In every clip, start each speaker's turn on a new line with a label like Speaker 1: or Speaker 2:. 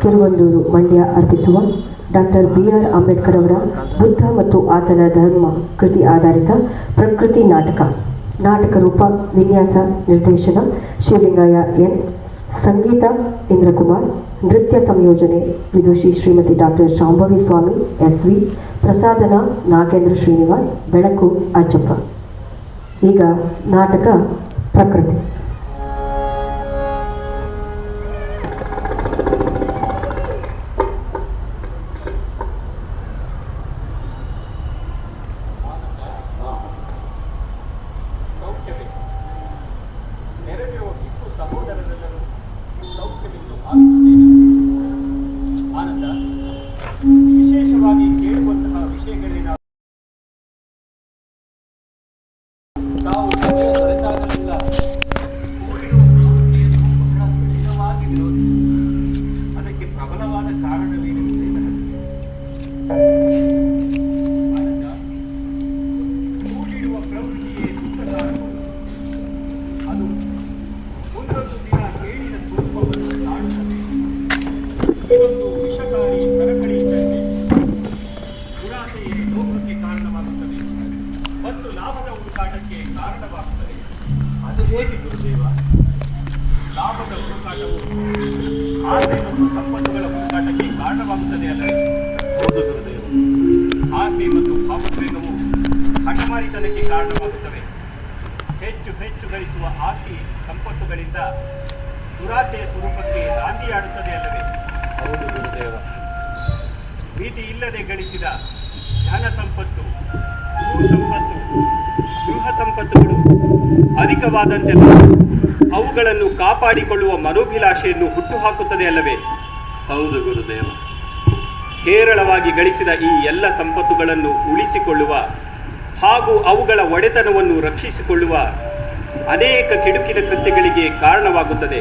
Speaker 1: ಕಿರುಗಂದೂರು ಮಂಡ್ಯ ಅರ್ಪಿಸುವ doctor BR Ambedkar ಅವರ ಬುದ್ಧ ಮತ್ತು ಆತನ ಧರ್ಮ ಕೃತಿ ಆಧಾರಿತ ಪ್ರಕೃತಿ ನಾಟಕ ರೂಪ ವಿನ್ಯಾಸ ನಿರ್ದೇಶನ ಶಿವಲಿಂಗಯ್ಯ ಎನ್, ಸಂಗೀತ ಇಂದ್ರಕುಮಾರ್, ನೃತ್ಯ ಸಂಯೋಜನೆ ವಿದುಷಿ ಶ್ರೀಮತಿ ಡಾಕ್ಟರ್ ಶಾಂಭವಿ ಸ್ವಾಮಿ SV, ಪ್ರಸಾದನ ನಾಗೇಂದ್ರ ಶ್ರೀನಿವಾಸ್, ಬೆಳಕು ಅಜ್ಜಪ್ಪ. ಈಗ ನಾಟಕ ಪ್ರಕೃತಿ.
Speaker 2: ವಿಶೇಷವಾಗಿ ಕೇಳುವಂತಹ ವಿಷಯಗಳೇನ ನಾವು ದೊರೆತಾಗಲಿಲ್ಲ ಬಹಳ ವಿರೋಧಿಸಿ ಅದಕ್ಕೆ ಪ್ರಬಲವಾದ ಕಾರಣವೇನೆಂದರೆ ಕೂಡಿಡುವ ಪ್ರವೃತ್ತಿಯೇ ದುಃಖಕಾರಕವು. ಅದು ಮುಂದೊಂದು ದಿನ ಕೇಳಿದ ಸ್ವರೂಪವನ್ನು ತಾಳುತ್ತದೆ. ಇದೊಂದು ವಿಷಕಾರಿ ಸರಪಳಿ ಇದ್ದಂತೆ ದುರಾಸೆಯೇ ಲೋಭಕ್ಕೆ ಕಾರಣವಾಗುತ್ತದೆ ಮತ್ತು ಲಾಭದ ಹುಡುಕಾಟಕ್ಕೆ ಕಾರಣವಾಗುತ್ತದೆ. ಅದು ಹೇಗೆ ಗುರುದೇವ? ಲಾಭದ ಹುಡುಕಾಟವು ಆಸೆ ಮತ್ತು ಸಂಪತ್ತುಗಳ ಹುಡುಕಾಟಕ್ಕೆ ಕಾರಣವಾಗುತ್ತದೆ ಅಲ್ಲವೇ? ಹೌದು ಗುರುದೇವ. ಆಸೆ ಮತ್ತು ಭಾವೋದ್ವೇಗವು ಹಠಮಾರಿತನಕ್ಕೆ ಕಾರಣವಾಗುತ್ತವೆ. ಹೆಚ್ಚು ಹೆಚ್ಚು ಗಳಿಸುವ ಆಸ್ತಿ ಸಂಪತ್ತುಗಳಿಂದ ದುರಾಸೆಯ ಸ್ವರೂಪಕ್ಕೆ ನಾಂದಿಯಾಡುತ್ತದೆ ಅಲ್ಲವೇ? ಹೌದು ಗುರುದೇವ. ಭೀತಿ ಇಲ್ಲದೆ ಗಳಿಸಿದ ಧನ ಸಂಪತ್ತು, ಭೂ ಸಂಪತ್ತು, ಗೃಹ ಸಂಪತ್ತುಗಳು ಅಧಿಕವಾದಂತೆಲ್ಲ ಅವುಗಳನ್ನು ಕಾಪಾಡಿಕೊಳ್ಳುವ ಮನೋಭಿಲಾಷೆಯನ್ನು ಹುಟ್ಟುಹಾಕುತ್ತದೆ ಅಲ್ಲವೇ? ಹೌದು ಗುರುದೇವ. ಹೇರಳವಾಗಿ ಗಳಿಸಿದ ಈ ಎಲ್ಲ ಸಂಪತ್ತುಗಳನ್ನು ಉಳಿಸಿಕೊಳ್ಳುವ ಹಾಗೂ ಅವುಗಳ ಒಡೆತನವನ್ನು ರಕ್ಷಿಸಿಕೊಳ್ಳುವ ಅನೇಕ ಕೆಡುಕಿನ ಕೃತ್ಯಗಳಿಗೆ ಕಾರಣವಾಗುತ್ತದೆ.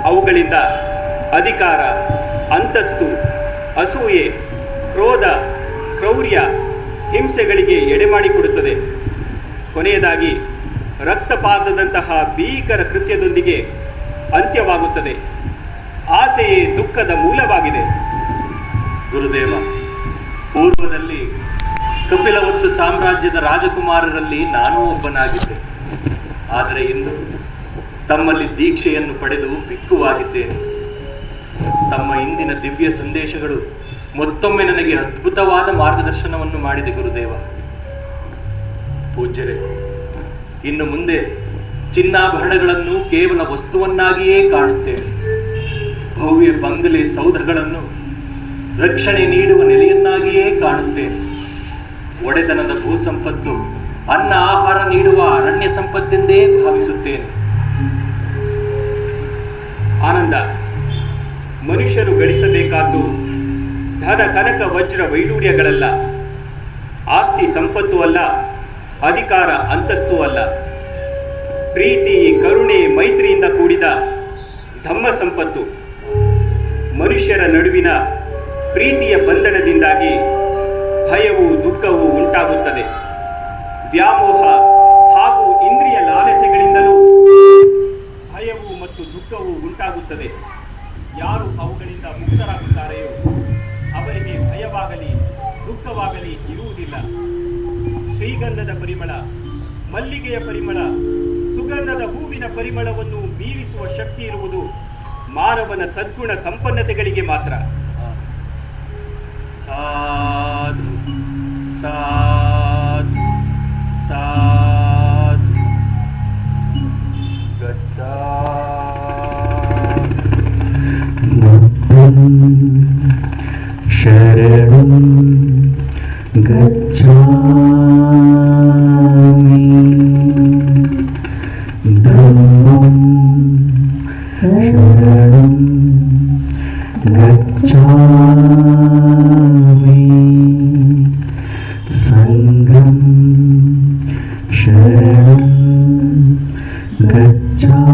Speaker 2: ಅವುಗಳಿಂದ ಅಧಿಕಾರ, ಅಂತಸ್ತು, ಅಸೂಯೆ, ಕ್ರೋಧ, ಕ್ರೌರ್ಯ, ಹಿಂಸೆಗಳಿಗೆ ಎಡೆಮಾಡಿಕೊಡುತ್ತದೆ. ಕೊನೆಯದಾಗಿ ರಕ್ತಪಾತದಂತಹ ಭೀಕರ ಕೃತ್ಯದೊಂದಿಗೆ ಅಂತ್ಯವಾಗುತ್ತದೆ. ಆಸೆಯೇ ದುಃಖದ ಮೂಲವಾಗಿದೆ. ಗುರುದೇವ, ಪೂರ್ವದಲ್ಲಿ ಕಪಿಲವತ್ತು ಸಾಮ್ರಾಜ್ಯದ ರಾಜಕುಮಾರರಲ್ಲಿ ನಾನೂ ಒಬ್ಬನಾಗಿದ್ದೆ. ಆದರೆ ಇಂದು ತಮ್ಮಲ್ಲಿ ದೀಕ್ಷೆಯನ್ನು ಪಡೆದು ಭಿಕ್ಕುವಾಗಿದ್ದೇನೆ. ತಮ್ಮ ಇಂದಿನ ದಿವ್ಯ ಸಂದೇಶಗಳು ಮತ್ತೊಮ್ಮೆ ನನಗೆ ಅದ್ಭುತವಾದ ಮಾರ್ಗದರ್ಶನವನ್ನು ಮಾಡಿದೆ ಗುರುದೇವ. ಪೂಜ್ಯರೇ, ಇನ್ನು ಮುಂದೆ ಚಿನ್ನಾಭರಣಗಳನ್ನು ಕೇವಲ ವಸ್ತುವನ್ನಾಗಿಯೇ ಕಾಣುತ್ತೇನೆ. ಭವ್ಯ ಬಂಗಲೆ ಸೌಧಗಳನ್ನು ರಕ್ಷಣೆ ನೀಡುವ ನೆಲೆಯನ್ನಾಗಿಯೇ ಕಾಣುತ್ತೇನೆ. ಒಡೆತನದ ಭೂ ಸಂಪತ್ತು ಅನ್ನ ಆಹಾರ ನೀಡುವ ಅರಣ್ಯ ಸಂಪತ್ತೆಂದೇ ಭಾವಿಸುತ್ತೇನೆ. ಆನಂದ, ಮನುಷ್ಯರು ಗಳಿಸಬೇಕಾದ್ದು ಧನ ಕನಕ ವಜ್ರ ವೈಡೂರ್ಯಗಳಲ್ಲ, ಆಸ್ತಿ ಸಂಪತ್ತು ಅಲ್ಲ, ಅಧಿಕಾರ ಅಂತಸ್ತು ಅಲ್ಲ. ಪ್ರೀತಿ, ಕರುಣೆ, ಮೈತ್ರಿಯಿಂದ ಕೂಡಿದ ಧಮ್ಮ ಸಂಪತ್ತು. ಮನುಷ್ಯರ ನಡುವಿನ ಪ್ರೀತಿಯ ಬಂಧನದಿಂದಾಗಿ ಭಯವು ದುಃಖವು ಉಂಟಾಗುತ್ತದೆ. ವ್ಯಾಮೋಹ ಹಾಗೂ ಇಂದ್ರಿಯ ಲಾಲಸೆಗಳಿಂದಲೂ ಭಯವು ಮತ್ತು ದುಃಖವು ಉಂಟಾಗುತ್ತದೆ. ಯಾರು ಅವುಗಳಿಂದ ಮುಕ್ತರಾಗುತ್ತಾರೆಯೋ ಅವರಿಗೆ ಭಯವಾಗಲಿ ದುಃಖವಾಗಲಿ ಇರುವುದಿಲ್ಲ. ಶ್ರೀಗಂಧದ ಪರಿಮಳ, ಮಲ್ಲಿಗೆಯ ಪರಿಮಳ, ಸುಗಂಧದ ಹೂವಿನ ಪರಿಮಳವನ್ನು ಮೀರಿಸುವ ಶಕ್ತಿ ಇರುವುದು ಮಾನವನ ಸದ್ಗುಣ ಸಂಪನ್ನತೆಗಳಿಗೆ ಮಾತ್ರ. ಸಾಧು ಸಾಧು ಸಾಧು
Speaker 3: ಶರಣಂ ಗಚ್ಛಾಮಿ ಧಮ್ಮಂ ಶರಣಂ ಗಚ್ಛಾಮಿ ಸಂಘಂ ಶರಣಂ ಗಚ್ಛಾಮಿ.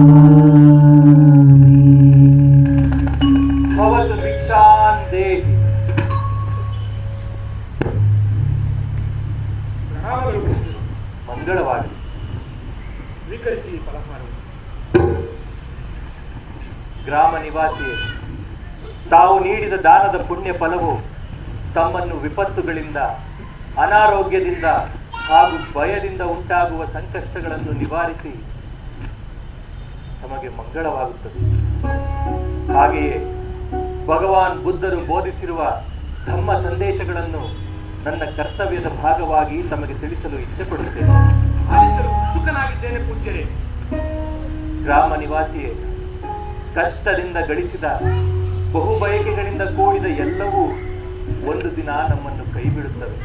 Speaker 2: ಭವತು ಭಿಕ್ಷಾಂ ದೇಹಿ. ಮಂಗಳವಾಗಿ ಸ್ವೀಕರಿಸಿ ಫಲಹಾರವನ್ನು. ಗ್ರಾಮ ನಿವಾಸಿಯೇ, ತಾವು ನೀಡಿದ ದಾನದ ಪುಣ್ಯ ಫಲವು ತಮ್ಮನ್ನು ವಿಪತ್ತುಗಳಿಂದ, ಅನಾರೋಗ್ಯದಿಂದ ಹಾಗೂ ಭಯದಿಂದ ಉಂಟಾಗುವ ಸಂಕಷ್ಟಗಳನ್ನು ನಿವಾರಿಸಿ ತಮಗೆ ಮಂಗಳವಾಗುತ್ತದೆ. ಹಾಗೆಯೇ ಭಗವಾನ್ ಬುದ್ಧರು ಬೋಧಿಸಿರುವ ಧಮ್ಮ ಸಂದೇಶಗಳನ್ನು ನನ್ನ ಕರ್ತವ್ಯದ ಭಾಗವಾಗಿ ತಮಗೆ ತಿಳಿಸಲು ಇಚ್ಛೆ ಪಡುತ್ತೇನೆ. ಉತ್ಸುಕನಾಗಿದ್ದೇನೆ ಪೂಜ್ಯರೇ. ಗ್ರಾಮ ನಿವಾಸಿಯೇ, ಕಷ್ಟದಿಂದ ಗಳಿಸಿದ ಬಹು ಬಯಕೆಗಳಿಂದ ಕೂಡಿದ ಎಲ್ಲವೂ ಒಂದು ದಿನ ನಮ್ಮನ್ನು ಕೈ ಬಿಡುತ್ತವೆ,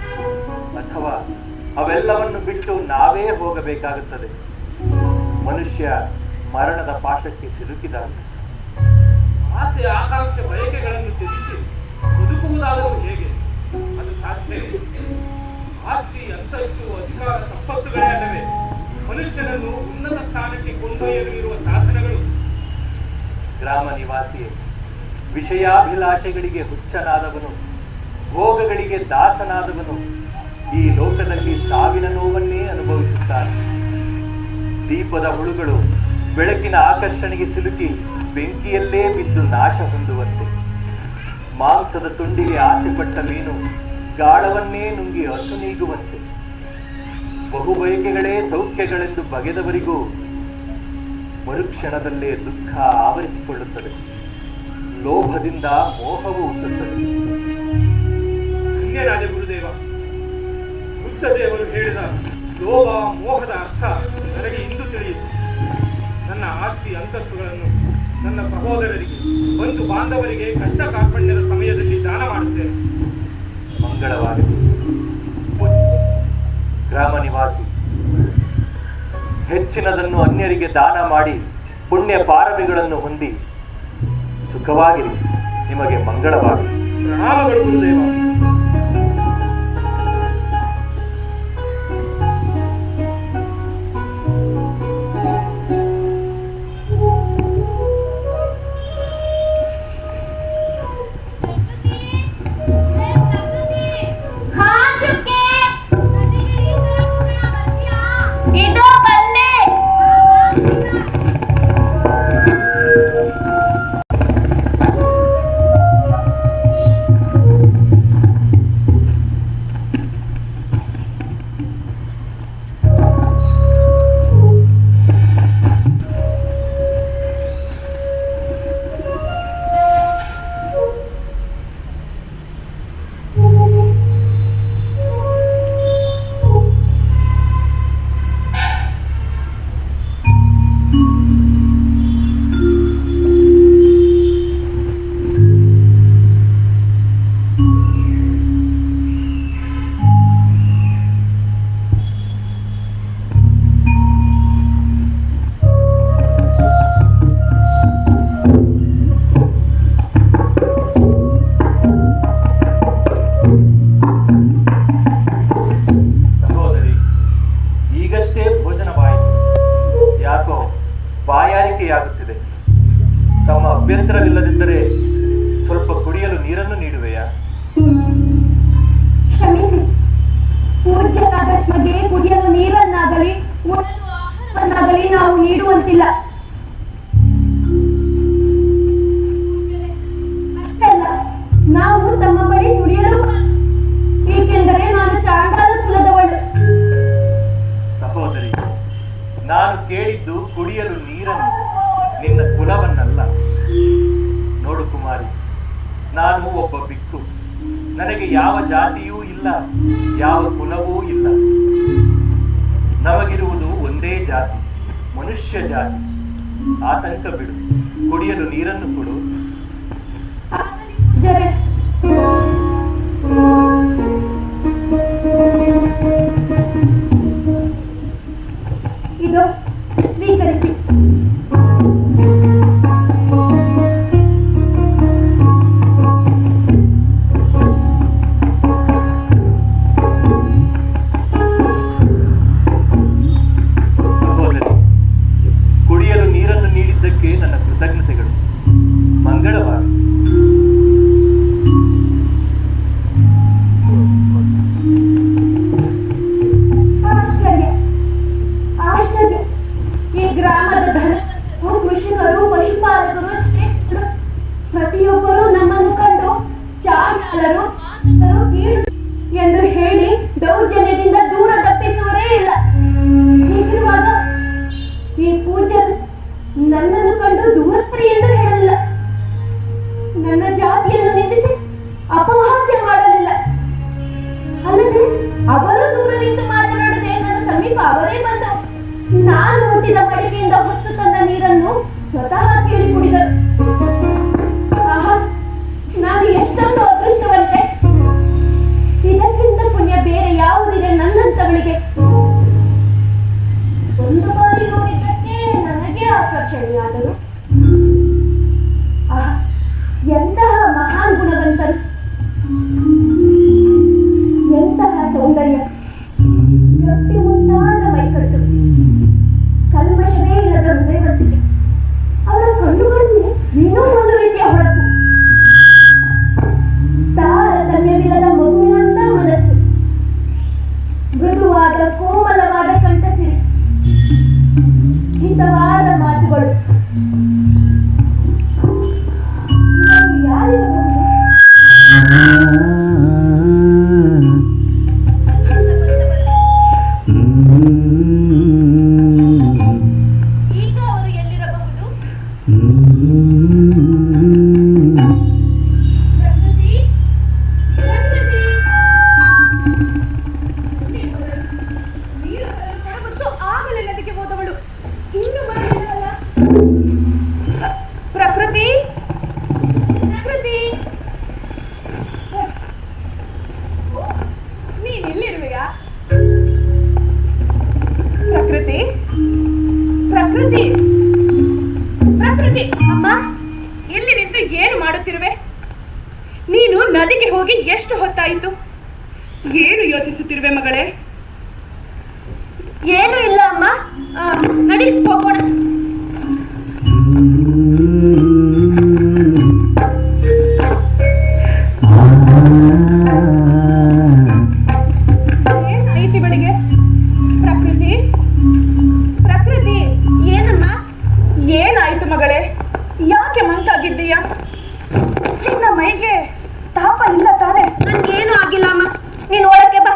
Speaker 2: ಅಥವಾ ಅವೆಲ್ಲವನ್ನು ಬಿಟ್ಟು ನಾವೇ ಹೋಗಬೇಕಾಗುತ್ತದೆ. ಮನುಷ್ಯ ಮರಣದ ಪಾಶಕ್ಕೆ ಸಿಲುಕಿದಾಗ ಆಸೆ, ಆಕಾಂಕ್ಷೆ, ಬಯಕೆಗಳನ್ನು ತ್ಯಜಿಸಿ ಬದುಕುವುದಾದರೂ ಹೇಗೆ? ಅದು ಸಾಧ್ಯ. ಆಸ್ತಿ, ಅಂತಸ್ತು, ಅಧಿಕಾರ, ಸಂಪತ್ತುಗಳೆಲ್ಲವೇ ಮನುಷ್ಯನನ್ನು ಉನ್ನತ ಸ್ಥಾನಕ್ಕೆ ಕೊಂಡೊಯ್ಯಲು ಇರುವ ಸಾಧನಗಳು. ಗ್ರಾಮ ನಿವಾಸಿಯೇ, ವಿಷಯಾಭಿಲಾಷೆಗಳಿಗೆ ಹುಚ್ಚನಾದವನು, ಭೋಗಗಳಿಗೆ ದಾಸನಾದವನು ಈ ಲೋಕದಲ್ಲಿ ಸಾವಿನ ನೋವನ್ನೇ ಅನುಭವಿಸುತ್ತಾನೆ. ದೀಪದ ಹುಳುಗಳು ಬೆಳಕಿನ ಆಕರ್ಷಣೆಗೆ ಸಿಲುಕಿ ಬೆಂಕಿಯಲ್ಲೇ ಬಿದ್ದು ನಾಶ ಹೊಂದುವಂತೆ, ಮಾಂಸದ ತುಂಡಿಗೆ ಆಸೆಪಟ್ಟ ಮೀನು ಗಾಳವನ್ನೇ ನುಂಗಿ ಹಸು ನೀಗುವಂತೆ, ಬಹು ಬಯಕೆಗಳೇ ಸೌಖ್ಯಗಳೆಂದು ಬಗೆದವರಿಗೂ ಮರುಕ್ಷಣದಲ್ಲೇ ದುಃಖ ಆವರಿಸಿಕೊಳ್ಳುತ್ತದೆ. ಲೋಭದಿಂದ ಮೋಹವು ಹುಟ್ಟುತ್ತದೆ. ರಾಜ ಗುರುದೇವ, ಬುದ್ಧದೇವರು ಹೇಳಿದ ಲೋಭ, ಮೋಹದ ಅರ್ಥ ನನಗೆ ಇಂದು ತಿಳಿಯಿತು. ನನ್ನ ಆಸ್ತಿ, ಅಂತಸ್ತುಗಳನ್ನು ನನ್ನ ಸಹೋದರರಿಗೆ, ಬಂಧು ಬಾಂಧವರಿಗೆ ಕಷ್ಟ ಕಾರ್ಪಣ್ಯದ ಸಮಯದಲ್ಲಿ ದಾನ ಮಾಡುತ್ತೇನೆ. ಮಂಗಳವಾಗಲಿ. ಗ್ರಾಮ ನಿವಾಸಿ, ಹೆಚ್ಚಿನದನ್ನು ಅನ್ಯರಿಗೆ ದಾನ ಮಾಡಿ ಪುಣ್ಯ ಪಾರಮಿಗಳನ್ನು ಹೊಂದಿ ಸುಖವಾಗಿರಿ. ನಿಮಗೆ ಮಂಗಳವಾಗಲಿ. ಪ್ರಣಾಮಗಳು ಗುರುದೇವ. ಬಾಯಾರಿಕೆಯಾಗುತ್ತಿದೆ. ತಮ್ಮ ಅಭ್ಯಂತರವಿಲ್ಲದಿದ್ದರೆ ಸ್ವಲ್ಪ ಕುಡಿಯಲು ನೀರನ್ನು ನೀಡುವೆಯಾ?
Speaker 4: ಕ್ಷಮಿಸಿ, ಪೂಜ್ಯರಾಗತ್ಮಗೆ ಕುಡಿಯಲು ನೀರನ್ನಾಗಲಿ ಉಣ್ಣಲು ಆಹಾರವನ್ನಾಗಲಿ ನಾವು ನೀಡುವಂತಿಲ್ಲ. ಅಷ್ಟೇ ಅಲ್ಲ, ನಾವು ತಮ್ಮ ಬಳಿ ಸುಡಿಯಲು, ಏಕೆಂದರೆ ನಾನು ಚಾಂಡಾಲ ಕುಲದವಳು.
Speaker 2: ಸಹೋದರಿ, ನಾನು ಕೇಳಿದ್ದು ಕುಡಿಯಲು ನೀರನ್ನು, ನಿನ್ನ ಕುಲವನ್ನಲ್ಲ. ನೋಡು ಕುಮಾರಿ, ನಾನು ಒಬ್ಬ ಬಿಕ್ಕು. ನನಗೆ ಯಾವ ಜಾತಿಯೂ ಇಲ್ಲ, ಯಾವ ಕುಲವೂ ಇಲ್ಲ. ನಮಗಿರುವುದು ಒಂದೇ ಜಾತಿ, ಮನುಷ್ಯ ಜಾತಿ. ಆತಂಕ ಬಿಡು, ಕುಡಿಯಲು ನೀರನ್ನು ಕೊಡು.
Speaker 4: ಇದು ಸ್ವೀಕರಿಸಿ.
Speaker 2: ಕುಡಿಯಲು ನೀರನ್ನು ನೀಡಿದ್ದಕ್ಕೆ ನನ್ನ ಕೃತಜ್ಞತೆಗಳು. ಮಂಗಳವಾಗಲಿ.
Speaker 4: ನಮ್ಮನ್ನು ಕಂಡು ಚಾಂಡಾಲರು ಮಾಂತಕರು ಕೀಳು ಎಂದು ಹೇಳಿ ದೌರ್ಜನ್ಯದಿಂದ ದೂರ ತಪ್ಪಿಸುವರೇ ಇಲ್ಲ. ಹೀಗಿರುವಾಗ ಈ ಪೂಜ್ಯರು ನನ್ನನ್ನು ಕಂಡು ದೂರಸರಿ ಎಂದು ಹೇಳಲಿಲ್ಲ, ನನ್ನ ಜಾತಿಯನ್ನು ನಿಂದಿಸಿ ಅಪಹಾಸ್ಯ ಮಾಡಲಿಲ್ಲ. ಅಲ್ಲದೆ ಅವರು ದೂರ ನಿಂತು ಮಾತನಾಡದೆ ನನ್ನ ಸಮೀಪ ಅವರೇ ಬಂದು ನಾನು ಹುಟ್ಟಿದ ಮಡಿಕೆಯಿಂದ ಹೊತ್ತು ತಂದ ನೀರನ್ನು ಸ್ವತಃ ಕೇಳಿ ಕುಡಿದರು. ಆಹಾ, ನಾನು ಎಷ್ಟೊಂದು ಅದೃಷ್ಟವಂತೆ. ಇದಕ್ಕಿಂತ ಪುಣ್ಯ ಬೇರೆ ಯಾವುದಿದೆ ನನ್ನಂತವಳಿಗೆ? ಒಂದು ಬಾರಿ ನೋಡಿದ್ದಕ್ಕೆ ನನಗೆ ಆಕರ್ಷಣೆಯಾದರು. ಎಂತಹ ಮಹಾನ್ ಗುಣವಂತರು, ಎಂತಹ ಸೌಂದರ್ಯ, ಗಟ್ಟಿ ಮುಂತಾದ ಮೈಕಟ್ಟು, ಕಲ್ಮಶವೇ ಇಲ್ಲದ ಹೃದಯವಂತಿಕೆ. ಅವರ ಕಣ್ಣುಗಳಲ್ಲಿ ಏನೋ ಒಂದು ರೀತಿಯ ಹೊಳಪು, ತಾರತಮ್ಯವಿಲ್ಲದ ಮಗುವಿನಂತ ಮನಸ್ಸು, ಮೃದುವಾದ ಕೋಮಲವಾದ ಕಂಠಸಿರಿ, ಹಿತವಾದ ಮಾತುಗಳು. ಯಾರಿರಬಹುದು? ಈಗ ಅವರು ಎಲ್ಲಿರಬಹುದು? ಪ್ರಕೃತಿ, ಪ್ರಕೃತಿ. ನೀರು ಮತ್ತು ಆಗಲೇ ನದಿಗೆ ಹೋದವಳು ಇನ್ನು ಬರಲಿಲ್ಲ. ಪ್ರಕೃತಿ, ಪ್ರಕೃತಿ, ನೀನ್ ಇಲ್ಲಿರುವೆಯಾ? ಪ್ರಕೃತಿ, ಪ್ರಕೃತಿ, ಪ್ರಕೃತಿ. ಅಮ್ಮ, ಇಲ್ಲಿ ನಿಂತು ಏನು ಮಾಡುತ್ತಿರುವೆ? ನೀನು ನದಿಗೆ ಹೋಗಿ ಎಷ್ಟು ಹೊತ್ತಾಯಿತು? ಏನು ಯೋಚಿಸುತ್ತಿರುವೆ ಮಗಳೇ? ಏನೂ ಇಲ್ಲ ಅಮ್ಮ, ನಡಿ ಹೋಗೋಣ. ಏನಾಯ್ತು ಬೆಳಿಗ್ಗೆ? ಪ್ರಕೃತಿ, ಪ್ರಕೃತಿ. ಏನಮ್ಮ? ಏನಾಯ್ತು ಮಗಳೇ? ಯಾಕೆ ಮಂಕಾಗಿದ್ದೀಯಾ? ನಿನ್ನ ಮೈಗೆ ತಾಪ ಇಲ್ಲ ತಾನೆ? ನನ್ಗೇನು ಆಗಿಲ್ಲ ಅಮ್ಮ, ನೀನು ಒಳಗೆ ಬಾ.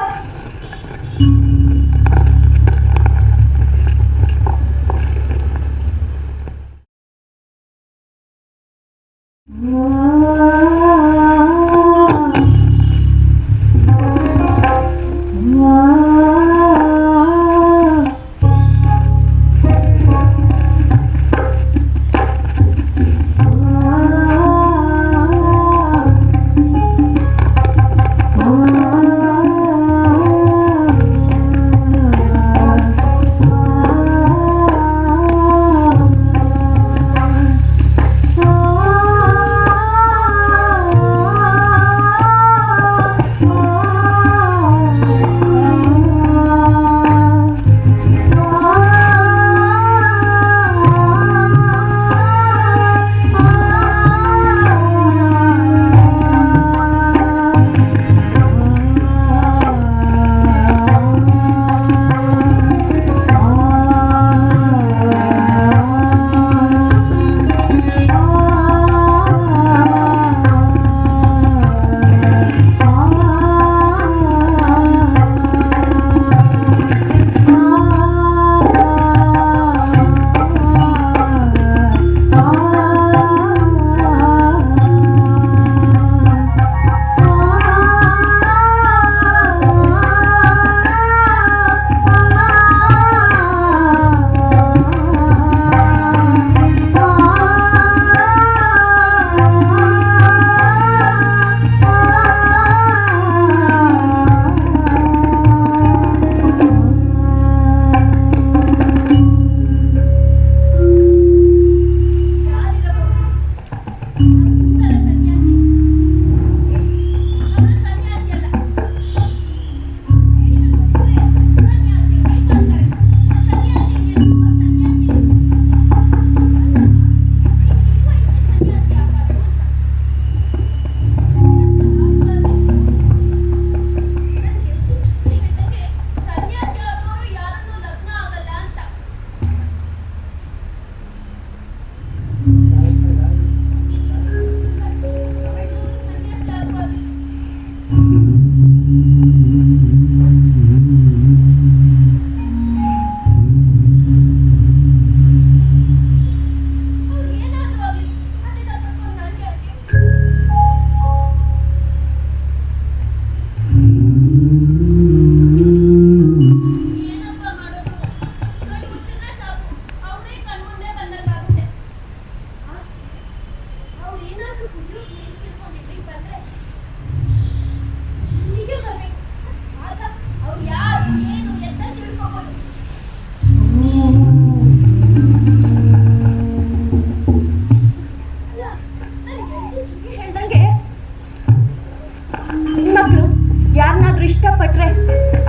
Speaker 4: ಪಟ್ರೆ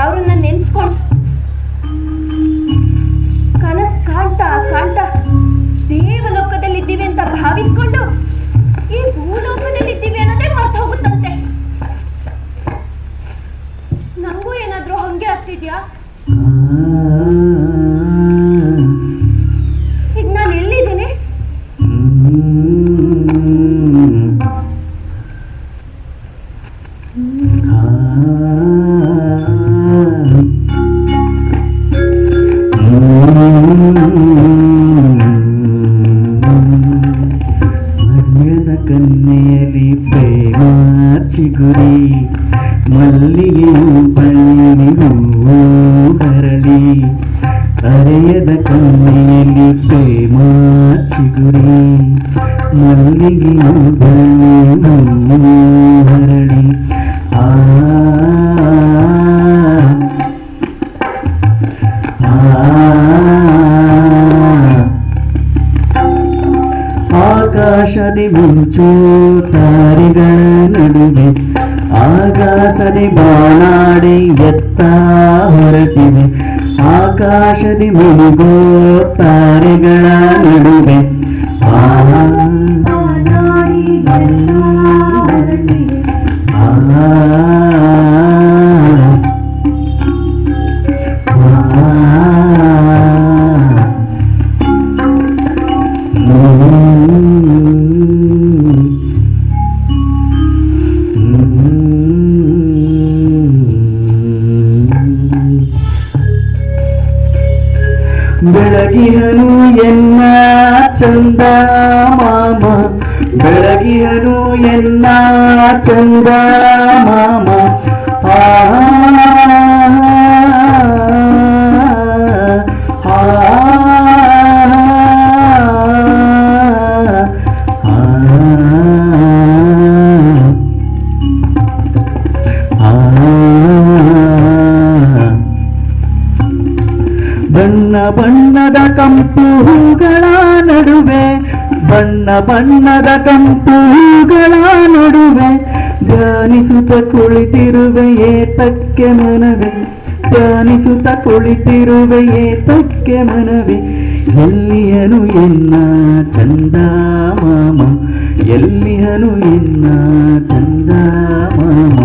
Speaker 4: ಅವ್ರನ್ನ ನೆನ್ಸ್ಕೊಂಡು ಕನಸು ಕಾಣ್ತಾ ದೇವಲೋಕದಲ್ಲಿದ್ದೀವಿ ಅಂತ ಭಾವಿಸ್ಕೊಂಡು ಈ ಭೂಲೋಕದಲ್ಲಿದ್ದೀವಿ ಅನ್ನೋದೇ ಮರ್ತು ಹೋಗುತ್ತಂತೆ. ನಂಗೂ ಏನಾದ್ರೂ ಹಂಗೆ ಆಗ್ತಿದ್ಯಾ? ಈಗ ನಾನು ಎಲ್ಲಿದ್ದೀನಿ?
Speaker 3: ಮರ್ಯದ ಕನ್ನೆಯಲ್ಲಿ ಪ್ರೇಮ ಚಿಗುರಿ ಮಲ್ಲಿಗೆಯು ಬಳ್ಳಿ ಹೂವು ಹರಳಿ ಅರೆಯದ ಕನ್ನೆಯಲ್ಲಿ ಪ್ರೇಮ ಚಿಗುರಿ ಮಲ್ಲಿಗೆಯು ಬಳ್ಳಿ ಹೂವು ಹರಳಿ ಆಕಾಶದಿ ಮಿಂಚು ತಾರೆಗಳ ನಡುವೆ ಆಕಾಶದಿ ಬಾಣಾಡಿ ಎತ್ತ ಹೊರಟಿವೆ ಆಕಾಶದಿ ಮಿಂಗೋ ತಾರೆಗಳ ನಡುವೆ ಬೆಳಗಿಹನು ಎನ್ನ ಚಂದ ಮಾಮ ಬೆಳಗಿಹನು ಎನ್ನ ಚಂದ ಮಾಮ ಬಣ್ಣ ಬಣ್ಣದ ಕಂಪು ಹೂಗಳ ನಡುವೆ ಬಣ್ಣ ಬಣ್ಣದ ಕಂಪು ಹೂಗಳ ನಡುವೆ ಧ್ಯಾನಿಸುತ್ತ ಕುಳಿತಿರುವೆ ಏತಕ್ಕೆ ಮನವೇ ಧ್ಯಾನಿಸುತ್ತ ಕುಳಿತಿರುವೆ ಏತಕ್ಕೆ ಮನವೇ ಎಲ್ಲಿಯನು ಎನ್ನ ಚಂದ ಮಾಮ ಎಲ್ಲಿಯನು ಎನ್ನ ಚಂದ ಮಾಮ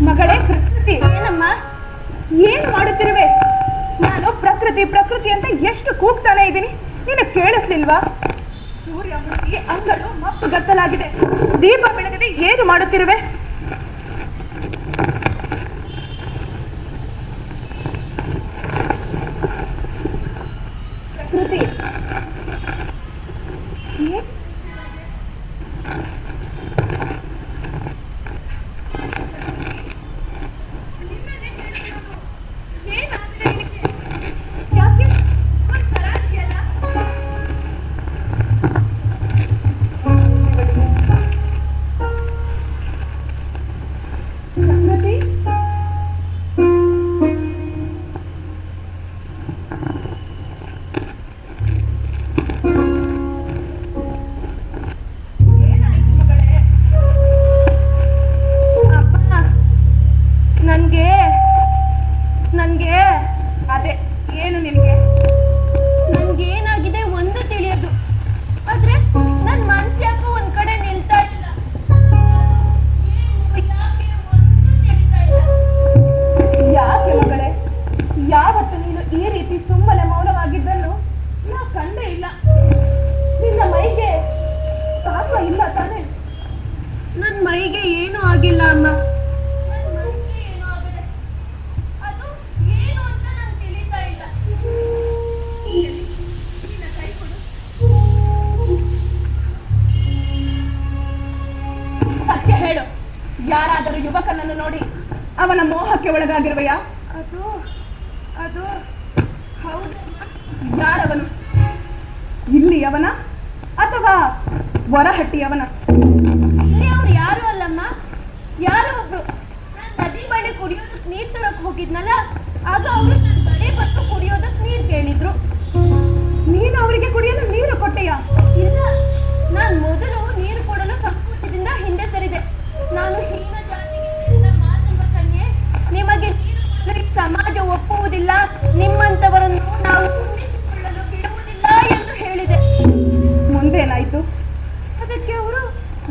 Speaker 4: ಮಗಳೇ ಪ್ರಕೃತಿ, ಏನಮ್ಮ ಏನ್ ಮಾಡುತ್ತಿರುವೆ? ನಾನು ಪ್ರಕೃತಿ ಪ್ರಕೃತಿ ಅಂತ ಎಷ್ಟು ಕೂಗ್ತಾನೆ ಇದ್ದೀನಿ, ನೀನು ಕೇಳಿಸ್ಲಿಲ್ವಾ? ಸೂರ್ಯಮೂರ್ತಿ ಅಂಗಳು ಮಪ್ಪು ಗತ್ತಲಾಗಿದೆ, ದೀಪ ಬೆಳಗದೆ ಏನು ಮಾಡುತ್ತಿರುವೆ? ಪ್ರಕೃತಿ ನನ್ಗೆ ಅದೇ ಏನು ನಿನಗೆ? ನನ್ಗೇನಾಗಿದೆ ಒಂದು ತಿಳಿಯೋದು, ಆದ್ರೆ ನನ್ ಮನ್ಸು ಯಾಕೋ ಒಂದ್ ಕಡೆ ನಿಲ್ತಾ ಇಲ್ಲ. ಯಾಕೆ ಒಂದು ತಿಳಿತಾ ಇಲ್ಲ. ಯಾಕೆ ಮಗಳೇ, ಯಾವತ್ತು ನೀನು ಈ ರೀತಿ ಸುಮ್ಮನೆ ಮೌನವಾಗಿದ್ದನ್ನು ನಾ ಕಂಡೇ ಇಲ್ಲ. ನಿನ್ನ ಮೈಗೆ ಪಾಪ ಇಲ್ಲ ತಾನೆ? ನನ್ ಮೈಗೆ ಏನೂ ಆಗಿಲ್ಲ ಅಮ್ಮ, ಹೇಳು. ಯಾರಾದರೂ ಯುವಕನನ್ನು ನೋಡಿ ಅವನ ಮೋಹಕ್ಕೆ ಒಳಗಾಗಿರುವೆಯಾ? ಅದು ಅದು ಹೌದು. ಯಾರವನು? ಇಲ್ಲಿ ಅವನ ಅಥವಾ ಹೊರಹಟ್ಟಿಯವನ?
Speaker 5: ಅವ್ರು ಯಾರು ಅಲ್ಲಮ್ಮ, ಯಾರೋ ಒಬ್ರು. ನಾನು ನದಿ ಬಳಿ ಕುಡಿಯೋದಕ್ಕೆ ನೀರ್ ತರಕ್ ಹೋಗಿದ್ನಲ್ಲ, ಆಗ ಅವರು ನನ್ನ ಬಳಿ ಬಂದು ಕುಡಿಯೋದಕ್ಕೆ ನೀರ್ ಕೇಳಿದ್ರು.
Speaker 4: ನೀನು ಅವರಿಗೆ ಕುಡಿಯಲು ನೀರು ಕೊಟ್ಟೆಯ?
Speaker 5: ಇಲ್ಲ, ನಾನು ಮೊದಲು ನೀರು ಕೊಡಲು ಸಂಕೋಚದಿಂದ ಹಿಂದೆ ಸರಿದೆ. ನಾನು ಹೀನ ಜಾತಿಗೆ ಸೇರಿದ ಮಾತಂಗ ಕನ್ಯೆ, ನಿಮಗೆ ನೀರು ಕೊಡಲು ಈ ಸಮಾಜ ಒಪ್ಪುವುದಿಲ್ಲ, ನಿಮ್ಮಂತವರನ್ನು ನಾವು ಉಳಿಸಿಕೊಳ್ಳಲು ಬಿಡುವುದಿಲ್ಲ ಎಂದು ಹೇಳಿದೆ.
Speaker 4: ಮುಂದೇನಾಯ್ತು?
Speaker 5: ಅದಕ್ಕೆ ಅವರು,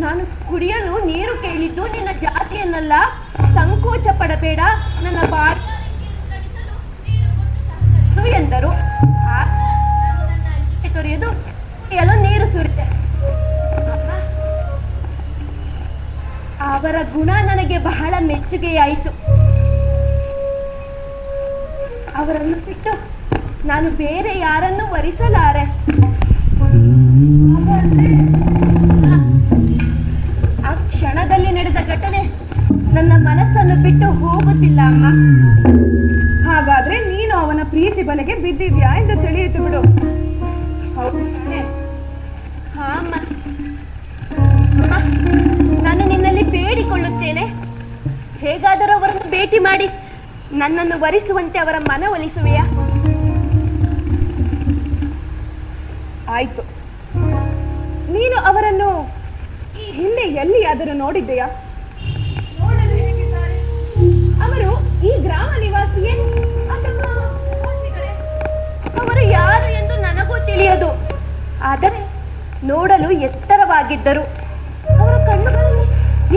Speaker 5: ನಾನು ಕುಡಿಯಲು ನೀರು ಕೇಳಿದ್ದು ನಿನ್ನ ಜಾತಿಯನ್ನಲ್ಲ, ಸಂಕೋಚ ಪಡಬೇಡ, ನನ್ನ ಬಾಳಿಸಲು ನೀರು ಕೊಟ್ಟು ಸಹಕರಿಸು ಎಂದರು. ಆಗ ನಾನು ನನ್ನ ಅಂಜಿಕೆ ತೊರೆಯದು ಕುಡಿಯಲು ನೀರು ಸುರಿದೆ. ಅವರ ಗುಣ ನನಗೆ ಬಹಳ ಮೆಚ್ಚುಗೆಯಾಯಿತು. ಅವರನ್ನು ಬಿಟ್ಟು ನಾನು ಬೇರೆ ಯಾರನ್ನು ವರಿಸಲಾರೆ. ಆ ಕ್ಷಣದಲ್ಲಿ ನಡೆದ ಘಟನೆ ನನ್ನ ಮನಸ್ಸನ್ನು ಬಿಟ್ಟು ಹೋಗುತ್ತಿಲ್ಲ ಅಮ್ಮ.
Speaker 4: ಹಾಗಾದ್ರೆ ನೀನು ಅವನ ಪ್ರೀತಿ ಬಲೆಗೆ ಬಿದ್ದಿದ್ಯಾ ಎಂದು ತಿಳಿಯಿತು ಬಿಡು. ಹೌದು ತಾನೇ?
Speaker 5: ಹಾ ಅಮ್ಮ. ಅಮ್ಮ, ನಾನು ನಿನ್ನಲ್ಲಿ ಬೇಡಿಕೊಳ್ಳುತ್ತೇನೆ, ಹೇಗಾದರೂ ಅವರನ್ನು ಭೇಟಿ ಮಾಡಿ ನನ್ನನ್ನು ವರಿಸುವಂತೆ ಅವರ ಮನವೊಲಿಸುವೆಯಾ?
Speaker 4: ಆಯ್ತು. ನೀನು ಅವರನ್ನು ಈ ಹಿಂದೆ ಎಲ್ಲಿಯಾದರೂ ನೋಡಿದ್ದೆಯಾ? ನೋಡಲು ಹೇಗಿದ್ದಾರೆ? ಅವರು ಈ ಗ್ರಾಮ ನಿವಾಸಿಯೇ ಅಥವಾ ಪ್ರವಾಸಿಗರೇ?
Speaker 5: ಅವರು ಯಾರು ಎಂದು ನನಗೂ ತಿಳಿಯದು. ಆದರೆ ನೋಡಲು ಎತ್ತರವಾಗಿದ್ದರು. ಅವರ ಕಣ್ಣುಗಳಲ್ಲಿ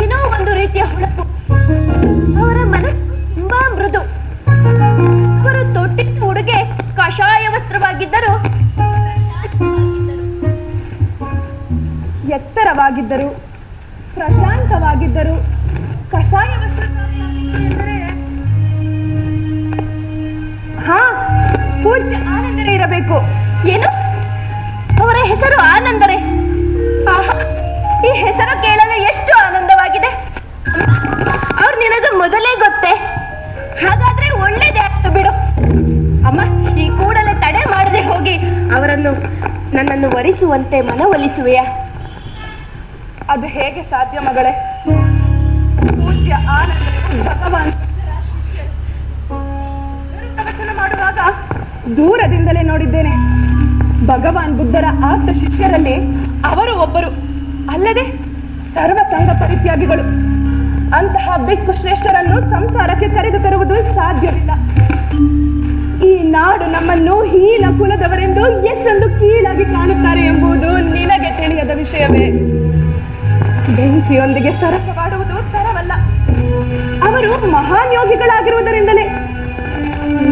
Speaker 5: ಏನೋ ಒಂದು ರೀತಿಯ ಹೊಳಪು. ಅವರ ಮನಸ್ಸು ತುಂಬಾ ಮೃದು. ಅವರು ತೊಟ್ಟಿದ್ದ ಉಡುಗೆ ಕಷಾಯ ವಸ್ತ್ರವಾಗಿದ್ದರು.
Speaker 4: ಎತ್ತರವಾಗಿದ್ದರು, ಪ್ರಶಾಂತವಾಗಿದ್ದರು, ಕಷಾಯ ವಸ್ತ್ರಧಾರಿಯಾಗಿದ್ದರು ಎಂದರೆ ಹಾ, ಪೂಜ್ಯ ಆನಂದರೇ ಇರಬೇಕು.
Speaker 5: ಏನು? ಅವರ ಹೆಸರು ಆನಂದರೇ? ಆಹಾ, ಈ ಹೆಸರು ಕೇಳಲು ಎಷ್ಟು ಆನಂದವಾಗಿದೆ. ಅವ್ರು ನಿನಗೆ ಮೊದಲೇ ಗೊತ್ತೇ? ಹಾಗಾದ್ರೆ ಒಳ್ಳೇದೇ ಆಯ್ತು ಬಿಡು ಅಮ್ಮ. ಈ ಕೂಡಲೇ ತಡೆ ಮಾಡದೆ ಹೋಗಿ ಅವರನ್ನು ನನ್ನನ್ನು ವರಿಸುವಂತೆ ಮನವೊಲಿಸುವೆಯಾ?
Speaker 4: ಅದು ಹೇಗೆ ಸಾಧ್ಯ ಮಗಳೇ? ಪೂಜ್ಯ ಆನಂದರು ಭಗವಾನ್ ಪ್ರವಚನ ಮಾಡುವಾಗ ದೂರದಿಂದಲೇ ನೋಡಿದ್ದೇನೆ. ಭಗವಾನ್ ಬುದ್ಧರ ಆಪ್ತ ಶಿಷ್ಯರಲ್ಲಿ ಅವರು ಒಬ್ಬರು. ಅಲ್ಲದೆ ಸರ್ವ ಸಂಘ ಪರಿತ್ಯಾಗಿಗಳು. ಅಂತಹ ಭಿಕ್ಷು ಶ್ರೇಷ್ಠರನ್ನು ಸಂಸಾರಕ್ಕೆ ಕರೆದು ತರುವುದು ಸಾಧ್ಯವಿಲ್ಲ. ಈ ನಾಡು ನಮ್ಮನ್ನು ಹೀನ ಕುಲದವರೆಂದು ಎಷ್ಟೊಂದು ಕೀಳಾಗಿ ಕಾಣುತ್ತಾರೆ ಎಂಬುದು ನಿನಗೆ ತಿಳಿಯದ ವಿಷಯವೇ? ಬೆಂಕಿಯೊಂದಿಗೆ ಸರಸವಾಡುವುದು ತರವಲ್ಲ. ಅವರು ಮಹಾನ್ ಯೋಗಿಗಳಾಗಿರುವುದರಿಂದಲೇ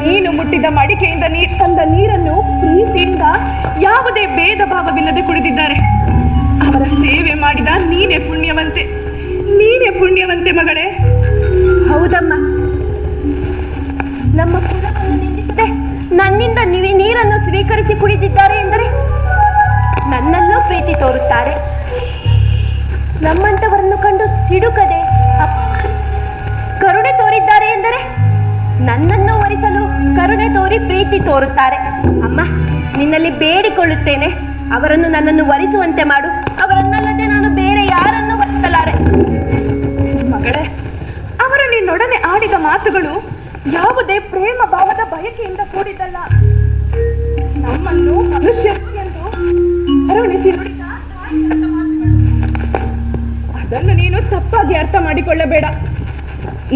Speaker 4: ನೀನು ಮುಟ್ಟಿದ ಮಡಿಕೆಯಿಂದ ತಂದ ನೀರನ್ನು ಪ್ರೀತಿಯಿಂದ ಯಾವುದೇ ಭೇದ ಭಾವವಿಲ್ಲದೆ ಕುಡಿದಿದ್ದಾರೆ. ಅವರ ಸೇವೆ ಮಾಡಿದ ನೀನೇ ಪುಣ್ಯವಂತೆ, ನೀನೇ ಪುಣ್ಯವಂತೆ ಮಗಳೇ.
Speaker 5: ಹೌದಮ್ಮ, ನಮ್ಮ ಕುಲವನ್ನು ನಿಂದಿಸದೆ ನನ್ನಿಂದ ನೀರನ್ನು ಸ್ವೀಕರಿಸಿ ಕುಡಿದಿದ್ದಾರೆ ಎಂದರೆ ನನ್ನಲ್ಲೂ ಪ್ರೀತಿ ತೋರುತ್ತಾರೆ. ನಮ್ಮಂತವರನ್ನು ಕಂಡು ಸಿಡುಕದೆ ಅಪಮಾನಿಸದೆ ಕರುಣೆ ತೋರಿದ್ದಾರೆ ಎಂದರೆ ನನ್ನನ್ನು ವರಿಸಲು ಕರುಣೆ ತೋರಿ ಪ್ರೀತಿ ತೋರುತ್ತಾರೆ. ಅಮ್ಮ, ನಿನ್ನಲ್ಲಿ ಬೇಡಿಕೊಳ್ಳುತ್ತೇನೆ, ಅವರನ್ನು ನನ್ನನ್ನು ವರಿಸುವಂತೆ ಮಾಡು. ಅವರನ್ನಲ್ಲದೆ ನಾನು ಬೇರೆ ಯಾರನ್ನು ವರಿಸಲಾರೆ.
Speaker 4: ಮಗಳೇ, ಅವರು ನಿನ್ನೊಡನೆ ಆಡಿದ ಮಾತುಗಳು ಯಾವುದೇ ಪ್ರೇಮ ಭಾವದ ಬಯಕೆಯಿಂದ ಕೂಡಿದ್ದಲ್ಲ. ನಮ್ಮನ್ನು ಮನುಷ್ಯರು ಎಂದು ಕರುಣಿಸಿ ನುಡಿದ ತಾಯಿಯ ಮಾತುಗಳು. ಅದನ್ನು ನೀನು ತಪ್ಪಾಗಿ ಅರ್ಥ ಮಾಡಿಕೊಳ್ಳಬೇಡ.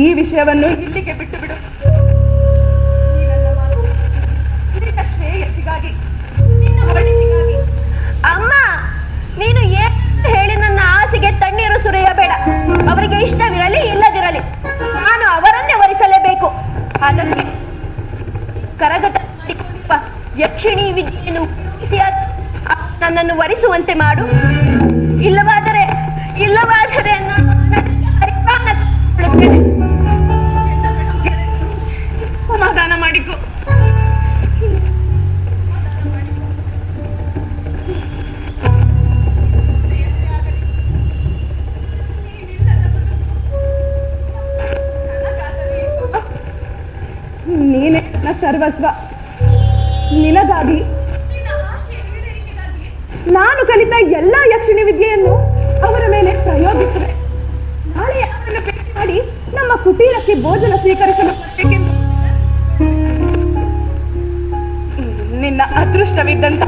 Speaker 4: ಈ ವಿಷಯವನ್ನು ಇಲ್ಲಿಗೆ ಬಿಟ್ಟು ಬಿಡು. ಈ ನನ್ನ ಮಾತು ನಿನ್ನ ಶ್ರೇಯಸ್ಸಿಗಾಗಿ, ನಿನ್ನ ಒಳಿತಿಗಾಗಿ.
Speaker 5: ಅಮ್ಮ, ನೀನು ಏನು ಹೇಳಿ ನನ್ನ ಆಸೆಗೆ ತಣ್ಣೀರು ಸುರಿಯಬೇಡ. ಅವರಿಗೆ ಇಷ್ಟವಿರಲಿ ಇಲ್ಲದಿರಲಿ, ನಾನು ಅವರನ್ನೇ ವರಿಸಲೇಬೇಕು. ಅದಕ್ಕೆ ಕರಗತ ಮಾಡಿಕೊಂಡಿರುವ ಯಕ್ಷಿಣಿ ವಿದ್ಯೆಯನ್ನು ಉಪಯೋಗಿಸಿ ನನ್ನನ್ನು ವರಿಸುವಂತೆ ಮಾಡು. ಇಲ್ಲವಾದರೆ
Speaker 4: ಸಮಾಧಾನ ಮಾಡಿಕೊ. ನೀನೇ ನನ್ನ ಸರ್ವಸ್ವ. ನಿನಗಾಗಿ, ನಾನು ಕಲಿತ ಎಲ್ಲ ಯಕ್ಷಿಣಿ ವಿದ್ಯೆಯನ್ನು ಅವರ ಮೇಲೆ ಪ್ರಯೋಗಿಸುವೆ. ನಾಳೆ ಅವರನ್ನು ಭೇಟಿ ಮಾಡಿ ನಮ್ಮ ಕುಟೀರಕ್ಕೆ ಭೋಜನ ಸ್ವೀಕರಿಸಲು ಬರಬೇಕೆಂದು ನಿನ್ನ ಅದೃಷ್ಟವಿದ್ದಂತ.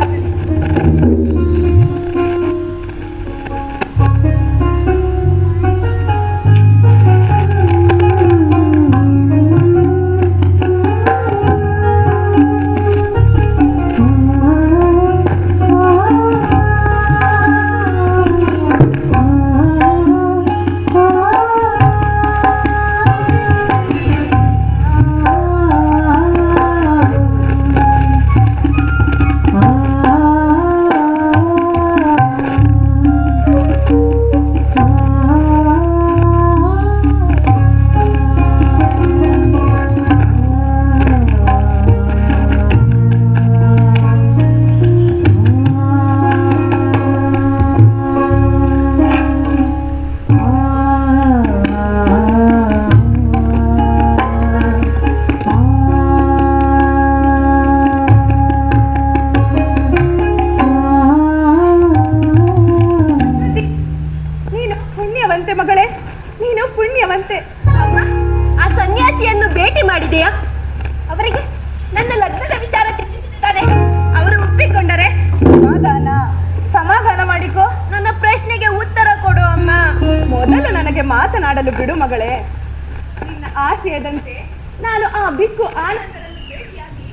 Speaker 4: ಮಗಳೇ, ನೀನು ಪುಣ್ಯವಂತೆ.
Speaker 5: ಅಮ್ಮ, ಆ ಸನ್ಯಾಸಿಯನ್ನು ಭೇಟಿ ಮಾಡಿದೆಯಾ? ಅವರಿಗೆ ನನ್ನ ಲಗ್ನದ ವಿಚಾರ ತಿಳಿಸಿದ್ದಾರೆ. ಅವರು ಒಪ್ಪಿಕೊಂಡರೆ
Speaker 4: ಸಮಾಧಾನ ಮಾಡಿಕೋ.
Speaker 5: ನನ್ನ ಪ್ರಶ್ನೆಗೆ ಉತ್ತರ ಕೊಡು ಅಮ್ಮ.
Speaker 4: ಮೊದಲು ನನಗೆ ಮಾತನಾಡಲು ಬಿಡು ಮಗಳೇ. ನಿನ್ನ ಆಶಯದಂತೆ ನಾನು ಆ ಬಿಕ್ಕು ಆನಂದರನ್ನು ಭೇಟಿಯಾಗಿ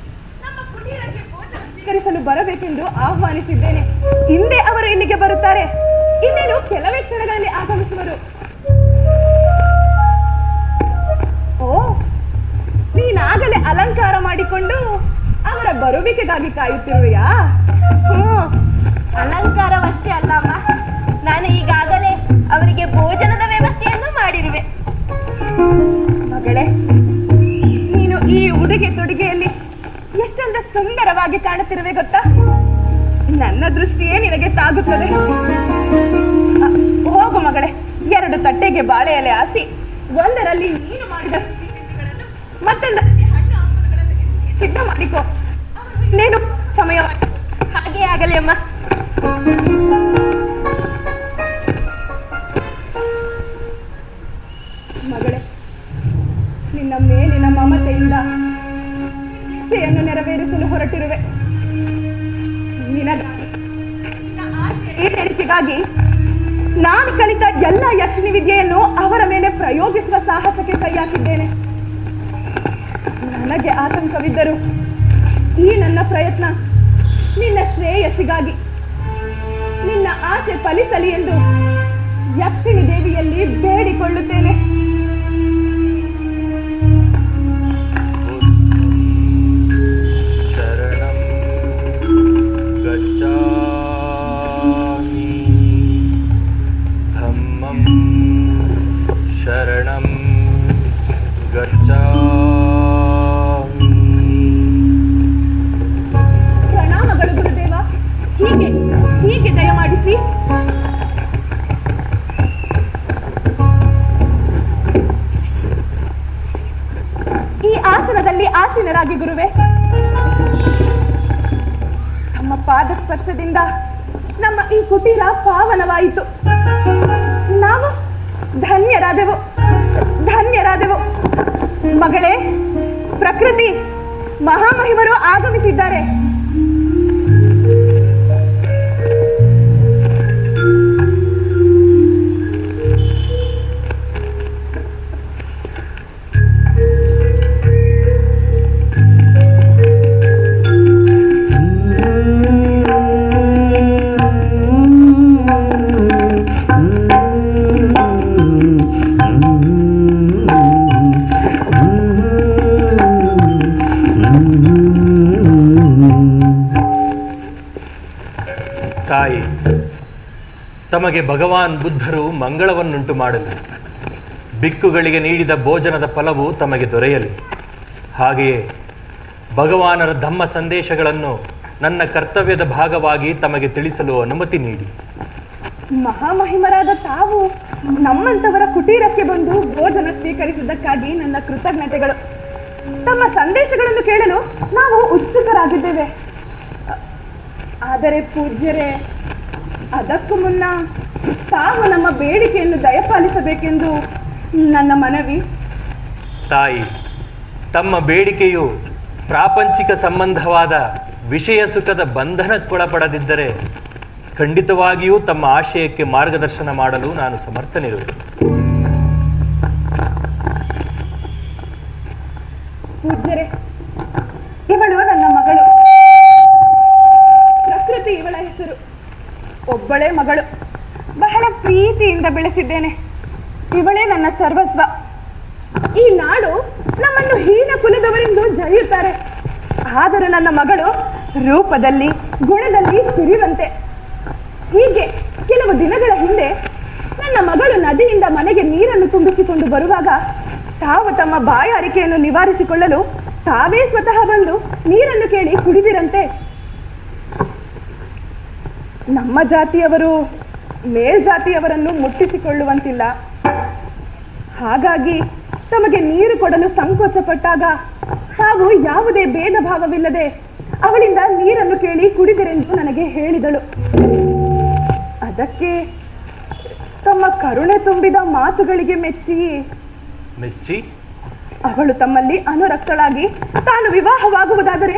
Speaker 4: ನಮ್ಮ ಕುಟೀರಕ್ಕೆ ಭೋಜನ ಸ್ವೀಕರಿಸಲು ಬರಬೇಕೆಂದು ಆಹ್ವಾನಿಸಿದ್ದೇನೆ. ಹಿಂದೆ ಅವರು ಇಲ್ಲಿಗೆ ಬರುತ್ತಾರೆ. ಇನ್ನೇನು ಕೆಲವೇ ಕ್ಷಣಗಳಲ್ಲಿ ಆಗಮಿಸುವರು. ಓ, ನೀನಾಗಲೇ ಅಲಂಕಾರ ಮಾಡಿಕೊಂಡು ಅವರ ಬರುವಿಕೆಗಾಗಿ ಕಾಯುತ್ತಿರುವೆಯಾ?
Speaker 5: ಅಲಂಕಾರವಷ್ಟೇ ಅಲ್ಲ ಅಮ್ಮ, ನಾನು ಈಗಾಗಲೇ ಅವರಿಗೆ ಭೋಜನದ ವ್ಯವಸ್ಥೆಯನ್ನು ಮಾಡಿರುವೆ.
Speaker 4: ಮಗಳೇ, ನೀನು ಈ ಉಡುಗೆ ತೊಡುಗೆಯಲ್ಲಿ ಎಷ್ಟೊಂದು ಸುಂದರವಾಗಿ ಕಾಣುತ್ತಿರುವೆ ಗೊತ್ತಾ? ನನ್ನ ದೃಷ್ಟಿಯೇ ನಿನಗೆ ತಾಗುತ್ತದೆ. ಹೋಗು ಮಗಳೇ, 2 ತಟ್ಟೆಗೆ ಬಾಳೆ ಎಲೆ ಹಾಸಿ ಒಂದರಲ್ಲಿ ನೀನು ಮಾಡಿದ ತಿಂಡಿಗಳನ್ನು ಮತ್ತೊಂದರಲ್ಲಿ ಹಣ್ಣು ಹಂಪಲುಗಳನ್ನು ಸಿದ್ಧ ಮಾಡಿಕೋ. ಇನ್ನೇನು ಸಮಯವಾಯಿತು.
Speaker 5: ಹಾಗೆ ಆಗಲಿ ಅಮ್ಮ.
Speaker 4: ಮಗಳೇ, ನಿನ್ನ ಮೇಲಿನ ಮಮತೆಯಿಂದ ಇಚ್ಛೆಯನ್ನು ನೆರವೇರಿಸಲು ಹೊರಟಿರುವೆ. ನಿನಗಾಗಿ, ನಿನ್ನ ಆಸೆ ಈಡೇರಿಕೆಗಾಗಿ ನಾನು ಕಲಿತ ಎಲ್ಲ ಯಕ್ಷಿಣಿ ವಿದ್ಯೆಯನ್ನು ಅವರ ಮೇಲೆ ಪ್ರಯೋಗಿಸುವ ಸಾಹಸಕ್ಕೆ ಕೈ ಹಾಕಿದ್ದೇನೆ. ನನಗೆ ಆತಂಕವಿದ್ದರೂ ಈ ನನ್ನ ಪ್ರಯತ್ನ ನಿನ್ನ ಶ್ರೇಯಸ್ಸಿಗಾಗಿ, ನಿನ್ನ ಆಸೆ ಫಲಿಸಲಿ ಎಂದು ಯಕ್ಷಿಣಿ ದೇವಿಯಲ್ಲಿ ಬೇಡಿಕೊಳ್ಳುತ್ತೇನೆ.
Speaker 2: ಶರಣಂ ಗಚ್ಛಾಮಿ, ಧಮ್ಮಂ ಶರಣಂ ಗಚ್ಛಾಮಿ.
Speaker 4: ಪ್ರಣಾಮಗಳು ಗುರುದೇವ. ಹೀಗೆ ದಯಮಾಡಿಸಿ. ಈ ಆಸನದಲ್ಲಿ ಆಸೀನರಾಗಿ ಗುರುವೆ. ತಮ್ಮ ಪಾದ ಸ್ಪರ್ಶದಿಂದ ನಮ್ಮ ಈ ಕುಟೀರ ಪಾವನವಾಯಿತು. ನಾವು ಧನ್ಯರಾದೆವು. ಮಗಳೇ, ಪ್ರಕೃತಿ ಮಹಾಮಹಿಮರು ಆಗಮಿಸಿದ್ದಾರೆ.
Speaker 2: ತಾಯಿ, ತಮಗೆ ಭಗವಾನ್ ಬುದ್ಧರು ಮಂಗಳವನ್ನುಂಟು ಮಾಡಲಿ. ಬಿಕ್ಕುಗಳಿಗೆ ನೀಡಿದ ಭೋಜನದ ಫಲವು ತಮಗೆ ದೊರೆಯಲಿ. ಹಾಗೆಯೇ ಭಗವಾನರ ಧಮ್ಮ ಸಂದೇಶಗಳನ್ನು ನನ್ನ ಕರ್ತವ್ಯದ ಭಾಗವಾಗಿ ತಮಗೆ ತಿಳಿಸಲು ಅನುಮತಿ ನೀಡಿ.
Speaker 4: ಮಹಾಮಹಿಮರಾದ ತಾವು ನಮ್ಮಂತವರ ಕುಟೀರಕ್ಕೆ ಬಂದು ಭೋಜನ ಸ್ವೀಕರಿಸಿದ್ದಕ್ಕಾಗಿ ನನ್ನ ಕೃತಜ್ಞತೆಗಳು. ತಮ್ಮ ಸಂದೇಶಗಳನ್ನು ಕೇಳಲು ನಾವು ಉತ್ಸುಕರಾಗಿದ್ದೇವೆ. ಆದರೆ ಪೂಜ್ಯರೇ, ಅದಕ್ಕೂ ಮುನ್ನ ತಾವು ನಮ್ಮ ಬೇಡಿಕೆಯನ್ನು ದಯಪಾಲಿಸಬೇಕೆಂದು ನನ್ನ ಮನವಿ.
Speaker 2: ತಾಯಿ, ತಮ್ಮ ಬೇಡಿಕೆಯು ಪ್ರಾಪಂಚಿಕ ಸಂಬಂಧವಾದ ವಿಷಯ ಸುಖದ ಬಂಧನಕ್ಕೊಳಪಡದಿದ್ದರೆ ಖಂಡಿತವಾಗಿಯೂ ತಮ್ಮ ಆಶಯಕ್ಕೆ ಮಾರ್ಗದರ್ಶನ ಮಾಡಲು ನಾನು ಸಮರ್ಥನಿರುವೆ.
Speaker 4: ಪೂಜ್ಯರೇ, ಇವಳು ನನ್ನ ಮಗಳು. ಪ್ರಕೃತಿ ಇವಳ ಹೆಸರು. ಒಬ್ಬಳೇ ಮಗಳು. ಬಹಳ ಪ್ರೀತಿಯಿಂದ ಬೆಳೆಸಿದ್ದೇನೆ. ಇವಳೇ ನನ್ನ ಸರ್ವಸ್ವ. ಈ ನಾಡು ನಮ್ಮನ್ನು ಹೀನ ಕುಲದವರೆಂದು ಜರಿಯುತ್ತಾರೆ. ಆದರೆ ನನ್ನ ಮಗಳು ರೂಪದಲ್ಲಿ ಗುಣದಲ್ಲಿ ಸಿರಿವಂತೆ. ಹೀಗೆ ಕೆಲವು ದಿನಗಳ ಹಿಂದೆ ನನ್ನ ಮಗಳು ನದಿಯಿಂದ ಮನೆಗೆ ನೀರನ್ನು ತುಂಬಿಸಿಕೊಂಡು ಬರುವಾಗ ತಾವು ತಮ್ಮ ಬಾಯಾರಿಕೆಯನ್ನು ನಿವಾರಿಸಿಕೊಳ್ಳಲು ತಾವೇ ಸ್ವತಃ ಬಂದು ನೀರನ್ನು ಕೇಳಿ ಕುಡಿದಿರಂತೆ. ನಮ್ಮ ಜಾತಿಯವರು ಮೇಲ್ಜಾತಿಯವರನ್ನು ಮುಟ್ಟಿಸಿಕೊಳ್ಳುವಂತಿಲ್ಲ. ಹಾಗಾಗಿ ತಮಗೆ ನೀರು ಕೊಡಲು ಸಂಕೋಚಪಟ್ಟಾಗ ತಾವು ಯಾವುದೇ ಭೇದ ಭಾವವಿಲ್ಲದೆ ಅವಳಿಂದ ನೀರನ್ನು ಕೇಳಿ ಕುಡಿದಿರೆಂದು ನನಗೆ ಹೇಳಿದಳು. ಅದಕ್ಕೆ ತಮ್ಮ ಕರುಣೆ ತುಂಬಿದ ಮಾತುಗಳಿಗೆ ಮೆಚ್ಚಿ ಅವಳು ತಮ್ಮಲ್ಲಿ ಅನುರಕ್ತಳಾಗಿ ತಾನು ವಿವಾಹವಾಗುವುದಾದರೆ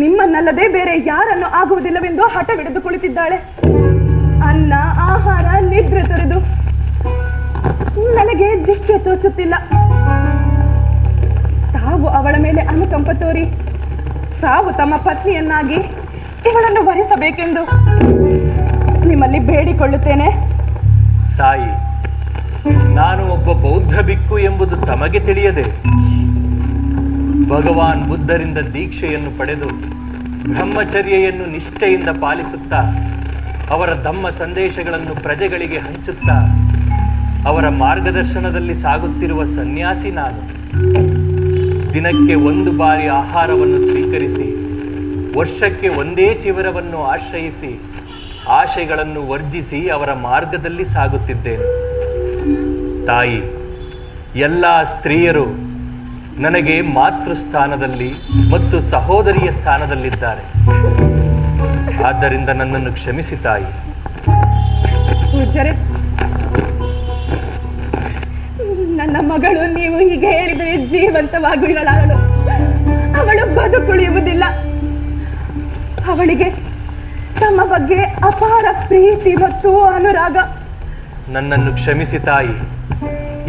Speaker 4: ನಿಮ್ಮನ್ನಲ್ಲದೆ ಬೇರೆ ಯಾರನ್ನು ಆಗುವುದಿಲ್ಲವೆಂದು ಹಠವಿಡಿದು ಕುಳಿತಿದ್ದಾಳೆ. ಅನ್ನ ಆಹಾರ ನಿದ್ರೆ ತೊರೆದು ನನಗೆ ದಿಕ್ಕೆ ತೋಚುತ್ತಿಲ್ಲ. ತಾವು ಅವಳ ಮೇಲೆ ಅನುಕಂಪ ತೋರಿ ತಾವು ತಮ್ಮ ಪತ್ನಿಯನ್ನಾಗಿ ಇವಳನ್ನು ವರಿಸಬೇಕೆಂದು ನಿಮ್ಮಲ್ಲಿ ಬೇಡಿಕೊಳ್ಳುತ್ತೇನೆ.
Speaker 2: ತಾಯಿ, ನಾನು ಒಬ್ಬ ಬೌದ್ಧ ಭಿಕ್ಕು ಎಂಬುದು ತಮಗೆ ತಿಳಿಯದೆ ಭಗವಾನ್ ಬುದ್ಧರಿಂದ ದೀಕ್ಷೆಯನ್ನು ಪಡೆದು ಬ್ರಹ್ಮಚರ್ಯೆಯನ್ನು ನಿಷ್ಠೆಯಿಂದ ಪಾಲಿಸುತ್ತಾ ಅವರ ಧಮ್ಮ ಸಂದೇಶಗಳನ್ನು ಪ್ರಜೆಗಳಿಗೆ ಹಂಚುತ್ತಾ ಅವರ ಮಾರ್ಗದರ್ಶನದಲ್ಲಿ ಸಾಗುತ್ತಿರುವ ಸನ್ಯಾಸಿ ನಾನು. ದಿನಕ್ಕೆ ಒಂದು ಬಾರಿ ಆಹಾರವನ್ನು ಸ್ವೀಕರಿಸಿ ವರ್ಷಕ್ಕೆ ಒಂದೇ ಚಿವರವನ್ನು ಆಶ್ರಯಿಸಿ ಆಶೆಗಳನ್ನು ವರ್ಜಿಸಿ ಅವರ ಮಾರ್ಗದಲ್ಲಿ ಸಾಗುತ್ತಿದ್ದೇನೆ. ತಾಯಿ, ಎಲ್ಲ ಸ್ತ್ರೀಯರು ನನಗೆ ಮಾತೃಸ್ಥಾನದಲ್ಲಿ ಮತ್ತು ಸಹೋದರಿಯ ಸ್ಥಾನದಲ್ಲಿದ್ದಾರೆ. ಆದ್ದರಿಂದ ನನ್ನನ್ನು ಕ್ಷಮಿಸಿ ತಾಯಿ.
Speaker 4: ಪೂಜ್ಯರೇ, ನನ್ನ ಮಗಳು ನೀವು ಹೀಗೆ ಹೇಳಿದರೆ ಜೀವಂತವಾಗುವಳಾಗಲು ಅವಳು ಬದುಕುಳಿಯುವುದಿಲ್ಲ. ಅವಳಿಗೆ ತಮ್ಮ ಬಗ್ಗೆ ಅಪಾರ ಪ್ರೀತಿ ಮತ್ತು ಅನುರಾಗ.
Speaker 2: ನನ್ನನ್ನು ಕ್ಷಮಿಸಿ ತಾಯಿ.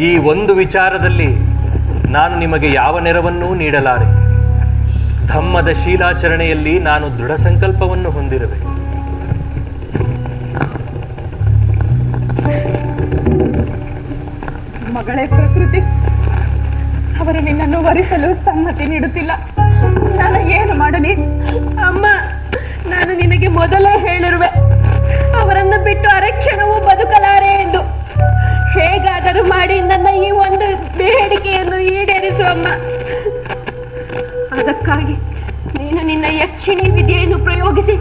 Speaker 2: ಈ ಒಂದು ವಿಚಾರದಲ್ಲಿ ನಾನು ನಿಮಗೆ ಯಾವ ನೆರವನ್ನೂ ನೀಡಲಾರೆ. ಧಮ್ಮದ ಶೀಲಾಚರಣೆಯಲ್ಲಿ ನಾನು ದೃಢ ಸಂಕಲ್ಪವನ್ನು ಹೊಂದಿರುವೆ.
Speaker 4: ಮಗಳೇ ಪ್ರಕೃತಿ, ಅವರು ನಿನ್ನನ್ನು ವರಿಸಲು ಸಮ್ಮತಿ ನೀಡುತ್ತಿಲ್ಲ. ನನಗೇನು ಮಾಡಲಿ?
Speaker 5: ಅಮ್ಮ, ನಾನು ನಿನಗೆ ಮೊದಲೇ ಹೇಳಿರುವೆ, ಅವರನ್ನು ಬಿಟ್ಟು ಅರಕ್ಷಣವೂ ಬದುಕಲಾರೆ ಎಂದು. ಹೇಗಾದರೂ ಮಾಡಿ ನನ್ನ ಈ ಒಂದು ಬೇಡಿಕೆಯನ್ನು ಈಡೇರಿಸುವಮ್ಮ. ಅದಕ್ಕಾಗಿ ನೀನು ನಿನ್ನ ಯಕ್ಷಿಣಿ ವಿದ್ಯೆಯನ್ನು ಪ್ರಯೋಗಿಸಿ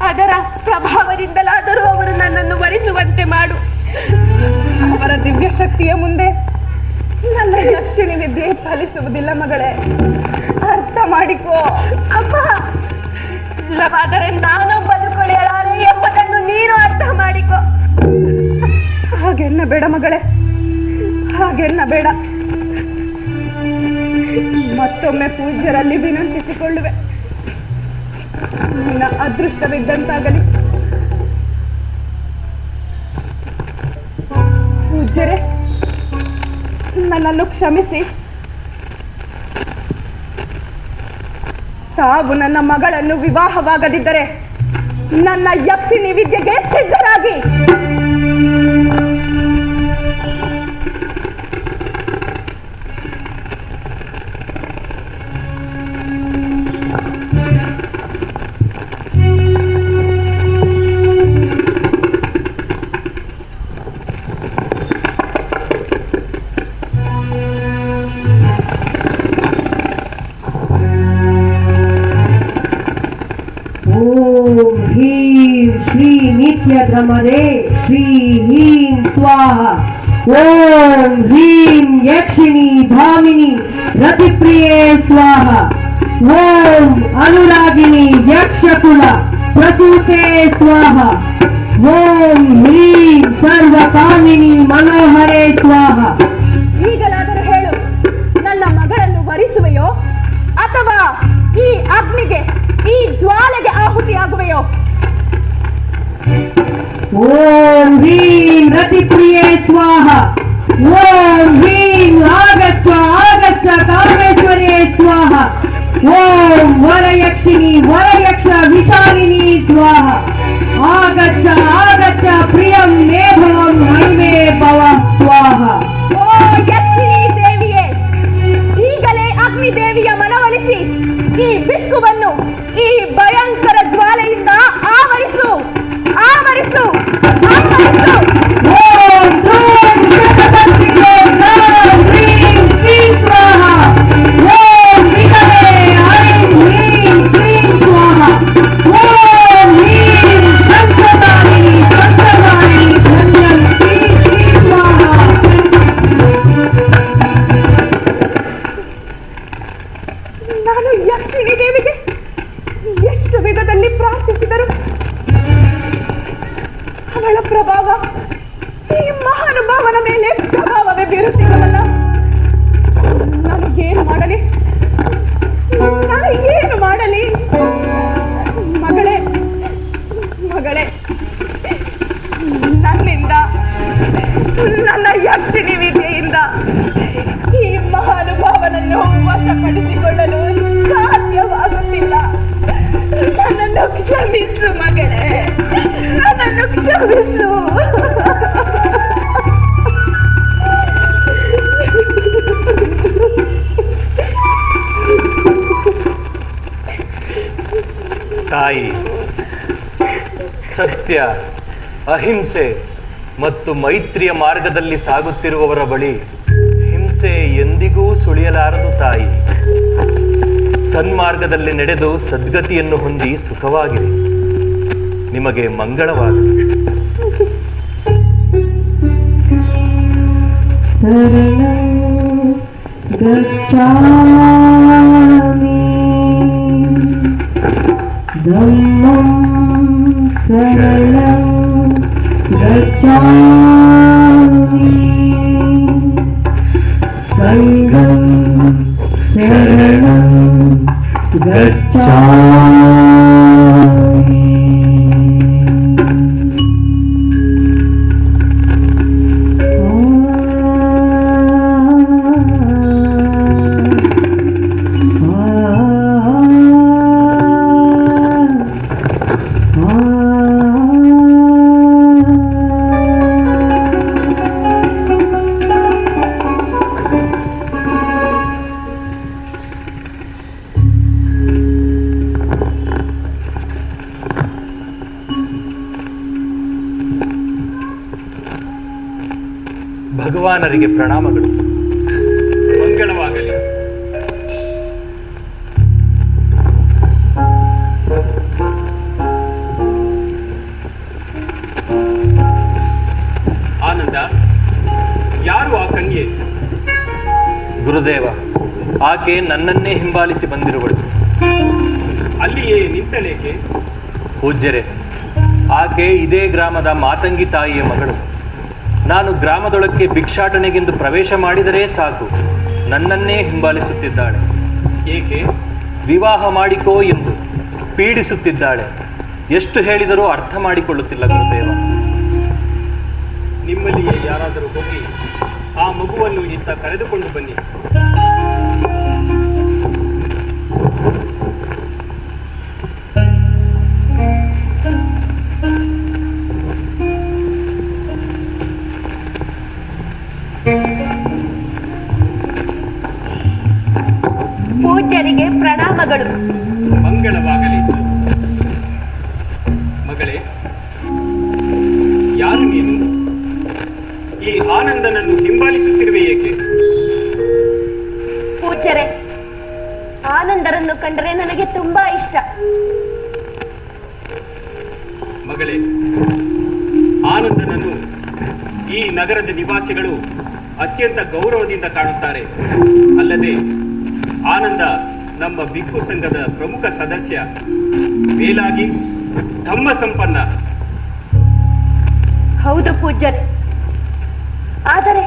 Speaker 5: ಅದರ ಪ್ರಭಾವದಿಂದಲಾದರೂ ಅವರು ನನ್ನನ್ನು ವರಿಸುವಂತೆ ಮಾಡು.
Speaker 4: ಅವರ ದಿವ್ಯ ಶಕ್ತಿಯ ಮುಂದೆ ನನ್ನ ಯಕ್ಷಿಣಿ ವಿದ್ಯೆ ಫಲಿಸುವುದಿಲ್ಲ ಮಗಳೇ, ಅರ್ಥ ಮಾಡಿಕೋ.
Speaker 5: ಅಮ್ಮ, ಇಲ್ಲವಾದರೆ ನಾನು ಬದುಕುಳಿಯಲಾರೆ ಎಂಬುದನ್ನು ನೀನು ಅರ್ಥ ಮಾಡಿಕೋ.
Speaker 4: ಹಾಗೆನ್ನ ಬೇಡ ಮಗಳೇ, ಹಾಗೆನ್ನ ಬೇಡ. ಮತ್ತೊಮ್ಮೆ ಪೂಜ್ಯರಲ್ಲಿ ವಿನಂತಿಸಿಕೊಳ್ಳುವೆ, ನಿನ್ನ ಅದೃಷ್ಟವಿದ್ದಂತಾಗಲಿ. ಪೂಜ್ಯರೇ, ನನ್ನನ್ನು ಕ್ಷಮಿಸಿ. ತಾವು ನನ್ನ ಮಗಳನ್ನು ವಿವಾಹವಾಗದಿದ್ದರೆ ನನ್ನ ಯಕ್ಷಿಣಿ ವಿದ್ಯೆಗೆ ಸಿದ್ಧರಾಗಿ.
Speaker 1: श्री नित्य ध्रमदे श्री ह्रीं स्वाहा। ओम ह्रीं यक्षिणी भामिनी रतिप्रिये स्वाहा। ओम अनुरागिणी यक्षकुल
Speaker 6: ಪ್ರಸೂತೆ ಸ್ವಾಹ ಓಂ ಹ್ರೀಂ ಸರ್ವಕಾಮಿನಿ ಮನೋಹರೇ ಸ್ವಾಹ.
Speaker 4: ಈಗಲಾದರೂ ಹೇಳು, ನನ್ನ ಮಗಳನ್ನು ವರಿಸುವೆಯೋ ಅಥವಾ ಈ ಅಗ್ನಿಗೆ, ಈ ಜ್ವಾಲೆಗೆ ಆಹುತಿಯಾಗುವೆಯೋ?
Speaker 6: ಓಂ ಹ್ರೀಂ ರತಿಪ್ರಿಯೇ ಸ್ವಾಹ ಓಂ ಹ್ರೀಂ ಆಗಚ್ಚ ಆಗಚ್ಚ ಕಾಮೇಶ್ವರಿಯೇ ಸ್ವಾಹ ಓಂ ವರಯಕ್ಷಿಣಿ ವರಯಕ್ಷ ವಿಶಾಲಿನಿ ಸ್ವಾಹ ಆಗಚ್ಚ ಆಗಚ್ಚ ಪ್ರಿಯಂ ಮೇ ಭವಂ ಹೈಮೇ ಭವ ಸ್ವಾಹ.
Speaker 4: ಓ ಯಕ್ಷಿಣಿ ದೇವಿಯೇ, ಈಗಲೇ ಅಗ್ನಿ ದೇವಿಯ ಮನವೊಲಿಸಿ ಈ ಬಿಕ್ಕುವನ್ನು ಈ ಭಯಂಕರ ಜ್ವಾಲೆಯಿಂದ ಆವರಿಸು ಆವರಿಸು ಆವರಿಸು.
Speaker 6: ಓಂ ಧ್ರೂಂ ಜಗಪತಿಗೆ ಧಾಂ ಹ್ರೀಂ ಶ್ರೀಂ ಸ್ವಾಹ ಓಂ ವಿಕಲೇ ಹೈಂ ಹ್ರೀಂ ಶ್ರೀಂ ಸ್ವಾಹ ಓಂ ಹ್ರೀಂ ಶಂಕರಾಣಿನಿ ಶಂಕರಾಣಿನಿ ಧನ್ಯಂ ಶ್ರೀಂ ಶ್ರೀಂ ಸ್ವಾಹ.
Speaker 4: ನಾನು ಯಕ್ಷಿಣಿ ದೇವಿಗೆ ಎಷ್ಟು ವಿಧದಲ್ಲಿ ಪ್ರಾರ್ಥಿಸಿದರು ಅವಳ ಪ್ರಭಾವ ಈ ಮಹಾನುಭಾವನ ಮೇಲೆ ಪ್ರಭಾವವೇ ಬೀರುತ್ತಿಲ್ಲವಲ್ಲ. ನಾನು ಏನು ಮಾಡಲಿ, ನಾನು ಏನು ಮಾಡಲಿ? ಮಗಳೇ ಮಗಳೇ, ನನ್ನಿಂದ, ನನ್ನ ಯಕ್ಷಿಣಿ ವಿದ್ಯೆಯಿಂದ ಈ ಮಹಾನುಭಾವನನ್ನು ವಶಪಡಿಸಿಕೊಳ್ಳಲು ಸಾಧ್ಯವಾಗುತ್ತಿಲ್ಲ. ನನ್ನನ್ನು ಕ್ಷಮಿಸು ಮಗಳೇ, ನನ್ನನ್ನು ಕ್ಷಮಿಸು.
Speaker 2: ತಾಯಿ, ಸತ್ಯ, ಅಹಿಂಸೆ ಮತ್ತು ಮೈತ್ರಿಯ ಮಾರ್ಗದಲ್ಲಿ ಸಾಗುತ್ತಿರುವವರ ಬಳಿ ಹಿಂಸೆ ಎಂದಿಗೂ ಸುಳಿಯಲಾರದು ತಾಯಿ. ಸನ್ಮಾರ್ಗದಲ್ಲಿ ನಡೆದು ಸದ್ಗತಿಯನ್ನು ಹೊಂದಿ ಸುಖವಾಗಿರಿ. ನಿಮಗೆ ಮಂಗಳವಾಗಲಿ.
Speaker 6: ಗಚ್ಚಾಮಿ ಧಮ್ಮಂ ಶರಣಂ ಗಚ್ಚಾಮಿ ಸಂಘಂ ಶರಣಂ ಗಚ್ಚಾಮಿ.
Speaker 2: ಭಗವಾನರಿಗೆ ಪ್ರಣಾಮಗಳು. ಮಂಗಳವಾಗಲಿ. ಆನಂದ, ಯಾರು ಆ ಕನ್ಯೆ? ಗುರುದೇವ, ಆಕೆ ನನ್ನನ್ನೇ ಹಿಂಬಾಲಿಸಿ ಬಂದಿರುವಳು. ಅಲ್ಲಿಯೇ ನಿಂತಳೇಕೆ? ಪೂಜ್ಯರೇ, ಆಕೆ ಇದೇ ಗ್ರಾಮದ ಮಾತಂಗಿ ತಾಯಿಯ ಮಗಳು. ನಾನು ಗ್ರಾಮದೊಳಕ್ಕೆ ಭಿಕ್ಷಾಟನೆಗೆಂದು ಪ್ರವೇಶ ಮಾಡಿದರೆ ಸಾಕು, ನನ್ನನ್ನೇ ಹಿಂಬಾಲಿಸುತ್ತಿದ್ದಾಳೆ. ಏಕೆ? ವಿವಾಹ ಮಾಡಿಕೋ ಎಂದು ಪೀಡಿಸುತ್ತಿದ್ದಾಳೆ. ಎಷ್ಟು ಹೇಳಿದರೂ ಅರ್ಥ ಮಾಡಿಕೊಳ್ಳುತ್ತಿಲ್ಲ ಗುರುದೇವ. ನಿಮ್ಮಲ್ಲಿಯೇ ಯಾರಾದರೂ ಹೋಗಿ ಆ ಮಗುವನ್ನು ಇತ್ತ ಕರೆದುಕೊಂಡು ಬನ್ನಿ.
Speaker 5: ಪೂಜ್ಯರಿಗೆ ಪ್ರಣಾಮಗಳು.
Speaker 2: ಮಂಗಳವಾಗಲಿ. ಮಗಳೇ, ಯಾರು ನೀನು? ಈ ಆನಂದನನ್ನು ಹಿಂಬಾಲಿಸುತ್ತಿರುವೆ ಏಕೆ?
Speaker 5: ಪೂಜ್ಯರೇ, ಆನಂದರನ್ನು ಕಂಡರೆ ನನಗೆ ತುಂಬಾ ಇಷ್ಟ.
Speaker 2: ಮಗಳೇ, ಆನಂದನನ್ನು ಈ ನಗರದ ನಿವಾಸಿಗಳು ಅತ್ಯಂತ ಗೌರವದಿಂದ ಕಾಣುತ್ತಾರೆ. ಅಲ್ಲದೆ ಆನಂದ ನಮ್ಮ ಭಿಕ್ಷು ಸಂಘದ ಪ್ರಮುಖ ಸದಸ್ಯ. ಮೇಲಾಗಿ ಧಮ್ಮ ಸಂಪನ್ನ.
Speaker 5: ಹೌದು ಪೂಜ್ಯರೇ, ಆದರೆ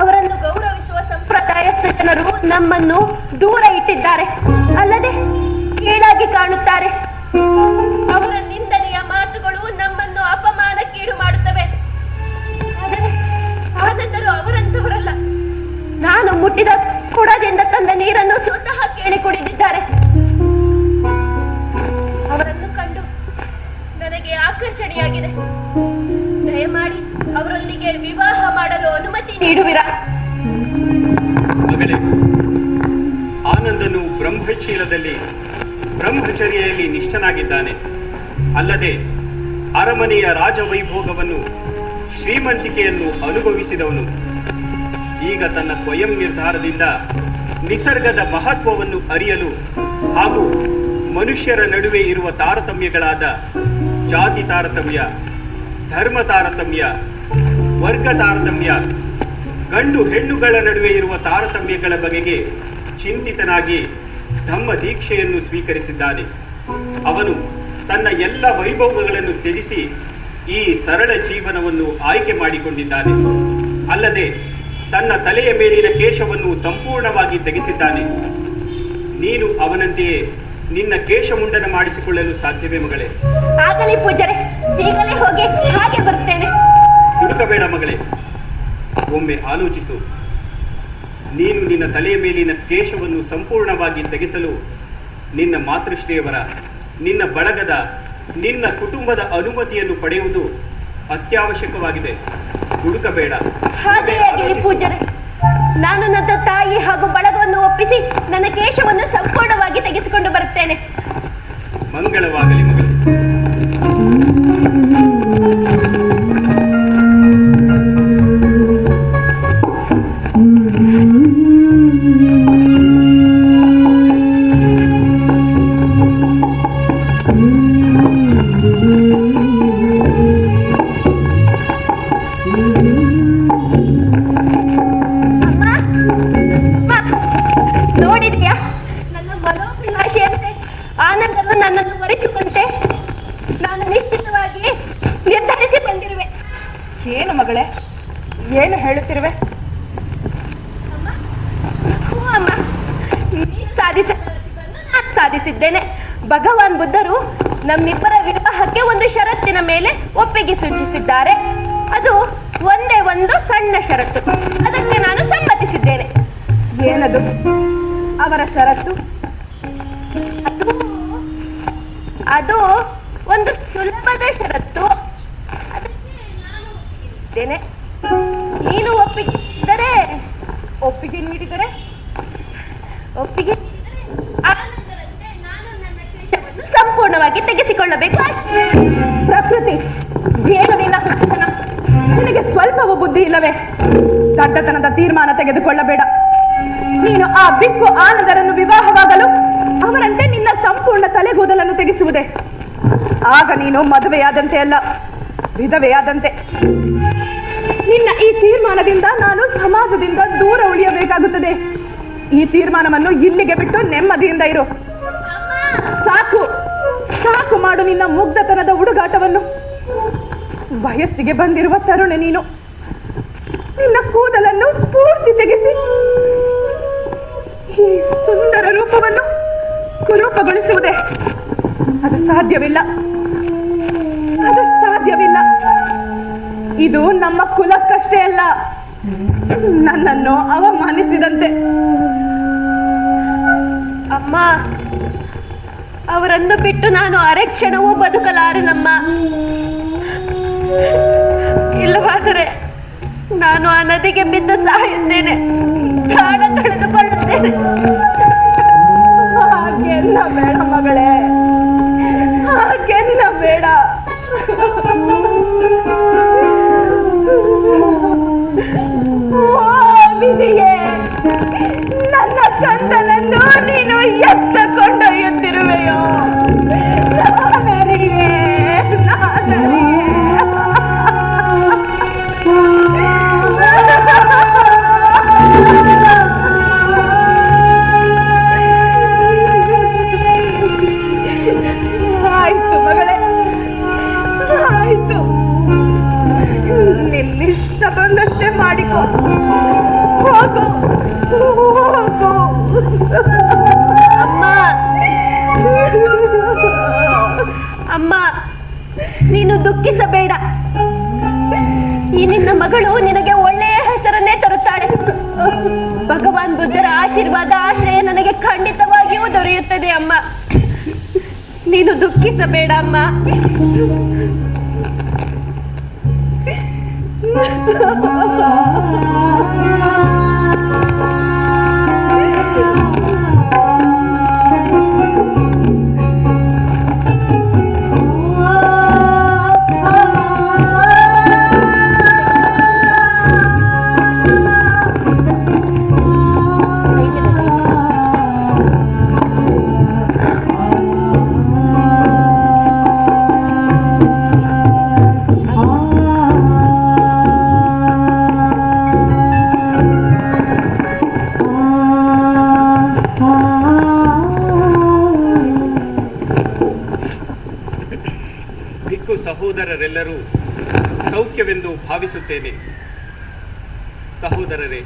Speaker 5: ಅವರನ್ನು ಗೌರವಿಸುವ ಸಂಪ್ರದಾಯಸ್ಥ ಜನರು ನಮ್ಮನ್ನು ದೂರ ಇಟ್ಟಿದ್ದಾರೆ, ಅಲ್ಲದೆ ಕೀಳಾಗಿ ಕಾಣುತ್ತಾರೆ. ಅವರ ನಿಂದನೆಯ ಮಾತುಗಳು ನಮ್ಮನ್ನು ಅಪಮಾನಕ್ಕೀಡು ಮಾಡುತ್ತವೆ. ಆದರೆ ಆನಂದರು ಅವರಂತವರಲ್ಲ. ನಾನು ಮುಟ್ಟಿದ ಕೊಡದಿಂದ ತಂದ ನೀರನ್ನು ಸ್ವತಃ ಕೇಳಿ ಕುಡಿದಿದ್ದಾರೆ. ಅವರನ್ನು ಕಂಡು ನನಗೆ ಆಕರ್ಷಣೆಯಾಗಿದೆ. ದಯಮಾಡಿ ಅವರೊಂದಿಗೆ ವಿವಾಹ ಮಾಡಲು ಅನುಮತಿ ನೀಡುವಿರಾ?
Speaker 2: ಮಗಳೇ, ಆನಂದನು ಬ್ರಹ್ಮಶೀಲದಲ್ಲಿ ಬ್ರಹ್ಮಚರ್ಯೆಯಲ್ಲಿ ನಿಷ್ಠನಾಗಿದ್ದಾನೆ. ಅಲ್ಲದೆ ಅರಮನೆಯ ರಾಜವೈಭೋಗವನ್ನು ಶ್ರೀಮಂತಿಕೆಯನ್ನು ಅನುಭವಿಸಿದವನು. ಈಗ ತನ್ನ ಸ್ವಯಂ ನಿರ್ಧಾರದಿಂದ ನಿಸರ್ಗದ ಮಹತ್ವವನ್ನು ಅರಿಯಲು ಹಾಗೂ ಮನುಷ್ಯರ ನಡುವೆ ಇರುವ ತಾರತಮ್ಯಗಳಾದ ಜಾತಿ ತಾರತಮ್ಯ, ಧರ್ಮ ತಾರತಮ್ಯ, ವರ್ಗ ತಾರತಮ್ಯ, ಗಂಡು ಹೆಣ್ಣುಗಳ ನಡುವೆ ಇರುವ ತಾರತಮ್ಯಗಳ ಬಗೆಗೆ ಚಿಂತಿತನಾಗಿ ಧಮ್ಮ ದೀಕ್ಷೆಯನ್ನು ಸ್ವೀಕರಿಸಿದ್ದಾನೆ. ಅವನು ತನ್ನ ಎಲ್ಲ ವೈಭವಗಳನ್ನು ತ್ಯಜಿಸಿ ಈ ಸರಳ ಜೀವನವನ್ನು ಆಯ್ಕೆ ಮಾಡಿಕೊಂಡಿದ್ದಾನೆ. ಅಲ್ಲದೆ ತನ್ನ ತಲೆಯ ಮೇಲಿನ ಕೇಶವನ್ನು ಸಂಪೂರ್ಣವಾಗಿ ತೆಗೆಸಿದ್ದಾನೆ. ನೀನು ಅವನಂತೆಯೇ ನಿನ್ನ ಕೇಶಮುಂಡನ ಮಾಡಿಸಿಕೊಳ್ಳಲು ಸಾಧ್ಯವೇ ಮಗಳೇ?
Speaker 5: ಆಗಲಿ ಪೂಜ್ಯರೇ, ಈಗಲೇ ಹೋಗಿ ಹಾಗೆ ಬರುತ್ತೇನೆ.
Speaker 2: ಹುಡುಕಬೇಡ ಮಗಳೇ, ಒಮ್ಮೆ ಆಲೋಚಿಸು. ನೀನು ನಿನ್ನ ತಲೆಯ ಮೇಲಿನ ಕೇಶವನ್ನು ಸಂಪೂರ್ಣವಾಗಿ ತೆಗೆಸಲು ನಿನ್ನ ಮಾತೃಶ್ರೀಯವರ, ನಿನ್ನ ಬಳಗದ, ನಿನ್ನ ಕುಟುಂಬದ ಅನುಮತಿಯನ್ನು ಪಡೆಯುವುದು ಅತ್ಯವಶ್ಯಕವಾಗಿದೆ. ಹುಡುಕಬೇಡ.
Speaker 5: ಹಾಗೆ ಆಗಲಿ ಪೂಜ್ಯರೇ. ನಾನು ನನ್ನ ತಾಯಿ ಹಾಗೂ ಬಳಗವನ್ನು ಒಪ್ಪಿಸಿ ನನ್ನ ಕೇಶವನ್ನು ಸಂಪೂರ್ಣವಾಗಿ ತೆಗೆಸಿಕೊಂಡು ಬರುತ್ತೇನೆ.
Speaker 2: ಮಂಗಳವಾಗಲಿ ಮಗಳು.
Speaker 5: ನೋಡಿದ್ಯಾ, ನನ್ನ ಮನೋಭಿಲಾಷೆಯಂತೆ ಆನಂದರು ನನ್ನನ್ನು ವರಿಸುವಂತೆ ನಾನು ನಿಶ್ಚಿತವಾಗಿ ನಿರ್ಧರಿಸಿ ಬಂದಿರುವೆ.
Speaker 4: ಏನು ಮಗಳೇ, ಏನು ಹೇಳುತ್ತಿರುವೆ?
Speaker 5: ಅಮ್ಮ, ನೀನು ಸಾಧಿಸಬಾರದನ್ನು ನಾನು ಸಾಧಿಸಿದ್ದೇನೆ. ಭಗವಾನ್ ಬುದ್ಧರು ನಮ್ಮಿಬ್ಬರ ವಿವಾಹಕ್ಕೆ ಒಂದು ಷರತ್ತಿನ ಮೇಲೆ ಒಪ್ಪಿಗೆ ಸೂಚಿಸಿದ್ದಾರೆ. ಅದು ಒಂದೇ ಒಂದು ಸಣ್ಣ ಷರತ್ತು. ಅದಕ್ಕೆ ನಾನು ಸಮ್ಮತಿಸಿದ್ದೇನೆ.
Speaker 4: ಏನದು ಅವರ ಷರತ್ತು?
Speaker 5: ಅದು ಒಂದು ಸುಲಭದ ಷರತ್ತು. ಅದಕ್ಕೆ ನಾನು ಒಪ್ಪಿಗೆ ನೀನು
Speaker 4: ಒಪ್ಪಿಗೆ ನೀಡಿದರೆ
Speaker 5: ಆನಂದರಂತೆ ನಾನು ನನ್ನ ಕೇಶವನ್ನು ಸಂಪೂರ್ಣವಾಗಿ ತೆಗೆಸಿಕೊಳ್ಳಬೇಕು.
Speaker 4: ಪ್ರಕೃತಿ, ಏನು ನಿನ್ನ ಹುಚ್ಚುತನ? ನಿನಗೆ ಸ್ವಲ್ಪವೂ ಬುದ್ಧಿ ಇಲ್ಲವೇ? ದಡ್ಡತನದ ತೀರ್ಮಾನ ತೆಗೆದುಕೊಳ್ಳಬೇಡ. ನೀನು ಆ ಬಿಕ್ಕು ಆನಂದರನ್ನು ವಿವಾಹವಾಗಲು ಅವರಂತೆ ನಿನ್ನ ಸಂಪೂರ್ಣ ತಲೆಗೂದಲನ್ನು ತೆಗೆಸುವುದೇ? ಆಗ ನೀನು ಮದುವೆಯಾದಂತೆ ಅಲ್ಲ, ವಿಧವೆಯಾದಂತೆ. ನಿನ್ನ ಈ ತೀರ್ಮಾನದಿಂದ ನಾನು ಸಮಾಜದಿಂದ ದೂರ ಉಳಿಯಬೇಕಾಗುತ್ತದೆ. ಈ ತೀರ್ಮಾನವನ್ನು ಇಲ್ಲಿಗೆ ಬಿಟ್ಟು ನೆಮ್ಮದಿಯಿಂದ ಇರು. ಸಾಕು ಸಾಕು ಮಾಡು ನಿನ್ನ ಮುಗ್ಧತನದ ಹುಡುಗಾಟವನ್ನು. ವಯಸ್ಸಿಗೆ ಬಂದಿರುವ ತರುಣೆ ನೀನು. ನಿನ್ನ ಕೂದಲನ್ನು ಪೂರ್ತಿ ತೆಗೆಸಿ ಈ ಸುಂದರ ರೂಪವನ್ನು ಕುರೂಪಗೊಳಿಸುವುದೇ? ಅದು ಸಾಧ್ಯವಿಲ್ಲ, ಅದು ಸಾಧ್ಯವಿಲ್ಲ. ಇದು ನಮ್ಮ ಕುಲಕ್ಕಷ್ಟೇ ಅಲ್ಲ, ನನ್ನನ್ನು ಅವಮಾನಿಸಿದಂತೆ.
Speaker 5: ಅಮ್ಮ, ಅವರನ್ನು ಬಿಟ್ಟು ನಾನು ಅರೆಕ್ಷಣವೂ ಬದುಕಲಾರೆನಮ್ಮ. ಇಲ್ಲವಾದರೆ ನಾನು ಆ ನದಿಗೆ ಬಿದ್ದು ಸಾಯುತ್ತೇನೆ, ಪ್ರಾಣ ಕಳೆದುಕೊಳ್ಳುತ್ತೇನೆ.
Speaker 4: ಹಾಗೆಲ್ಲ ಬೇಡ ಮಗಳೇ, ಹಾಗೆಲ್ಲ ಬೇಡ. ವಿಧಿಯೇ, ನನ್ನ ಕಂದನನ್ನು ನೀನು ಎತ್ತ ಕೊಂಡೊಯ್ಯುತ್ತಿರುವೆಯೋ? ನಾನರಿಯೇ, ನಾನರಿಯೇ. ಮಾಡಿಕೊ. ಹೋಗು ಹೋಗು.
Speaker 5: ಅಮ್ಮ ಅಮ್ಮ, ನೀನು ದುಃಖಿಸಬೇಡ. ಈ ನಿನ್ನ ಮಗಳು ನಿನಗೆ ಒಳ್ಳೆಯ ಹೆಸರನ್ನೇ ತರುತ್ತಾಳೆ. ಭಗವಾನ್ ಬುದ್ಧರ ಆಶೀರ್ವಾದ ಆಶ್ರಯ ನನಗೆ ಖಂಡಿತವಾಗಿಯೂ ದೊರೆಯುತ್ತದೆ ಅಮ್ಮ. ನೀನು ದುಃಖಿಸಬೇಡ ಅಮ್ಮ.
Speaker 2: ಸಹೋದರರೆಲ್ಲರೂ ಸೌಖ್ಯವೆಂದು ಭಾವಿಸುತ್ತೇನೆ. ಸಹೋದರರೇ,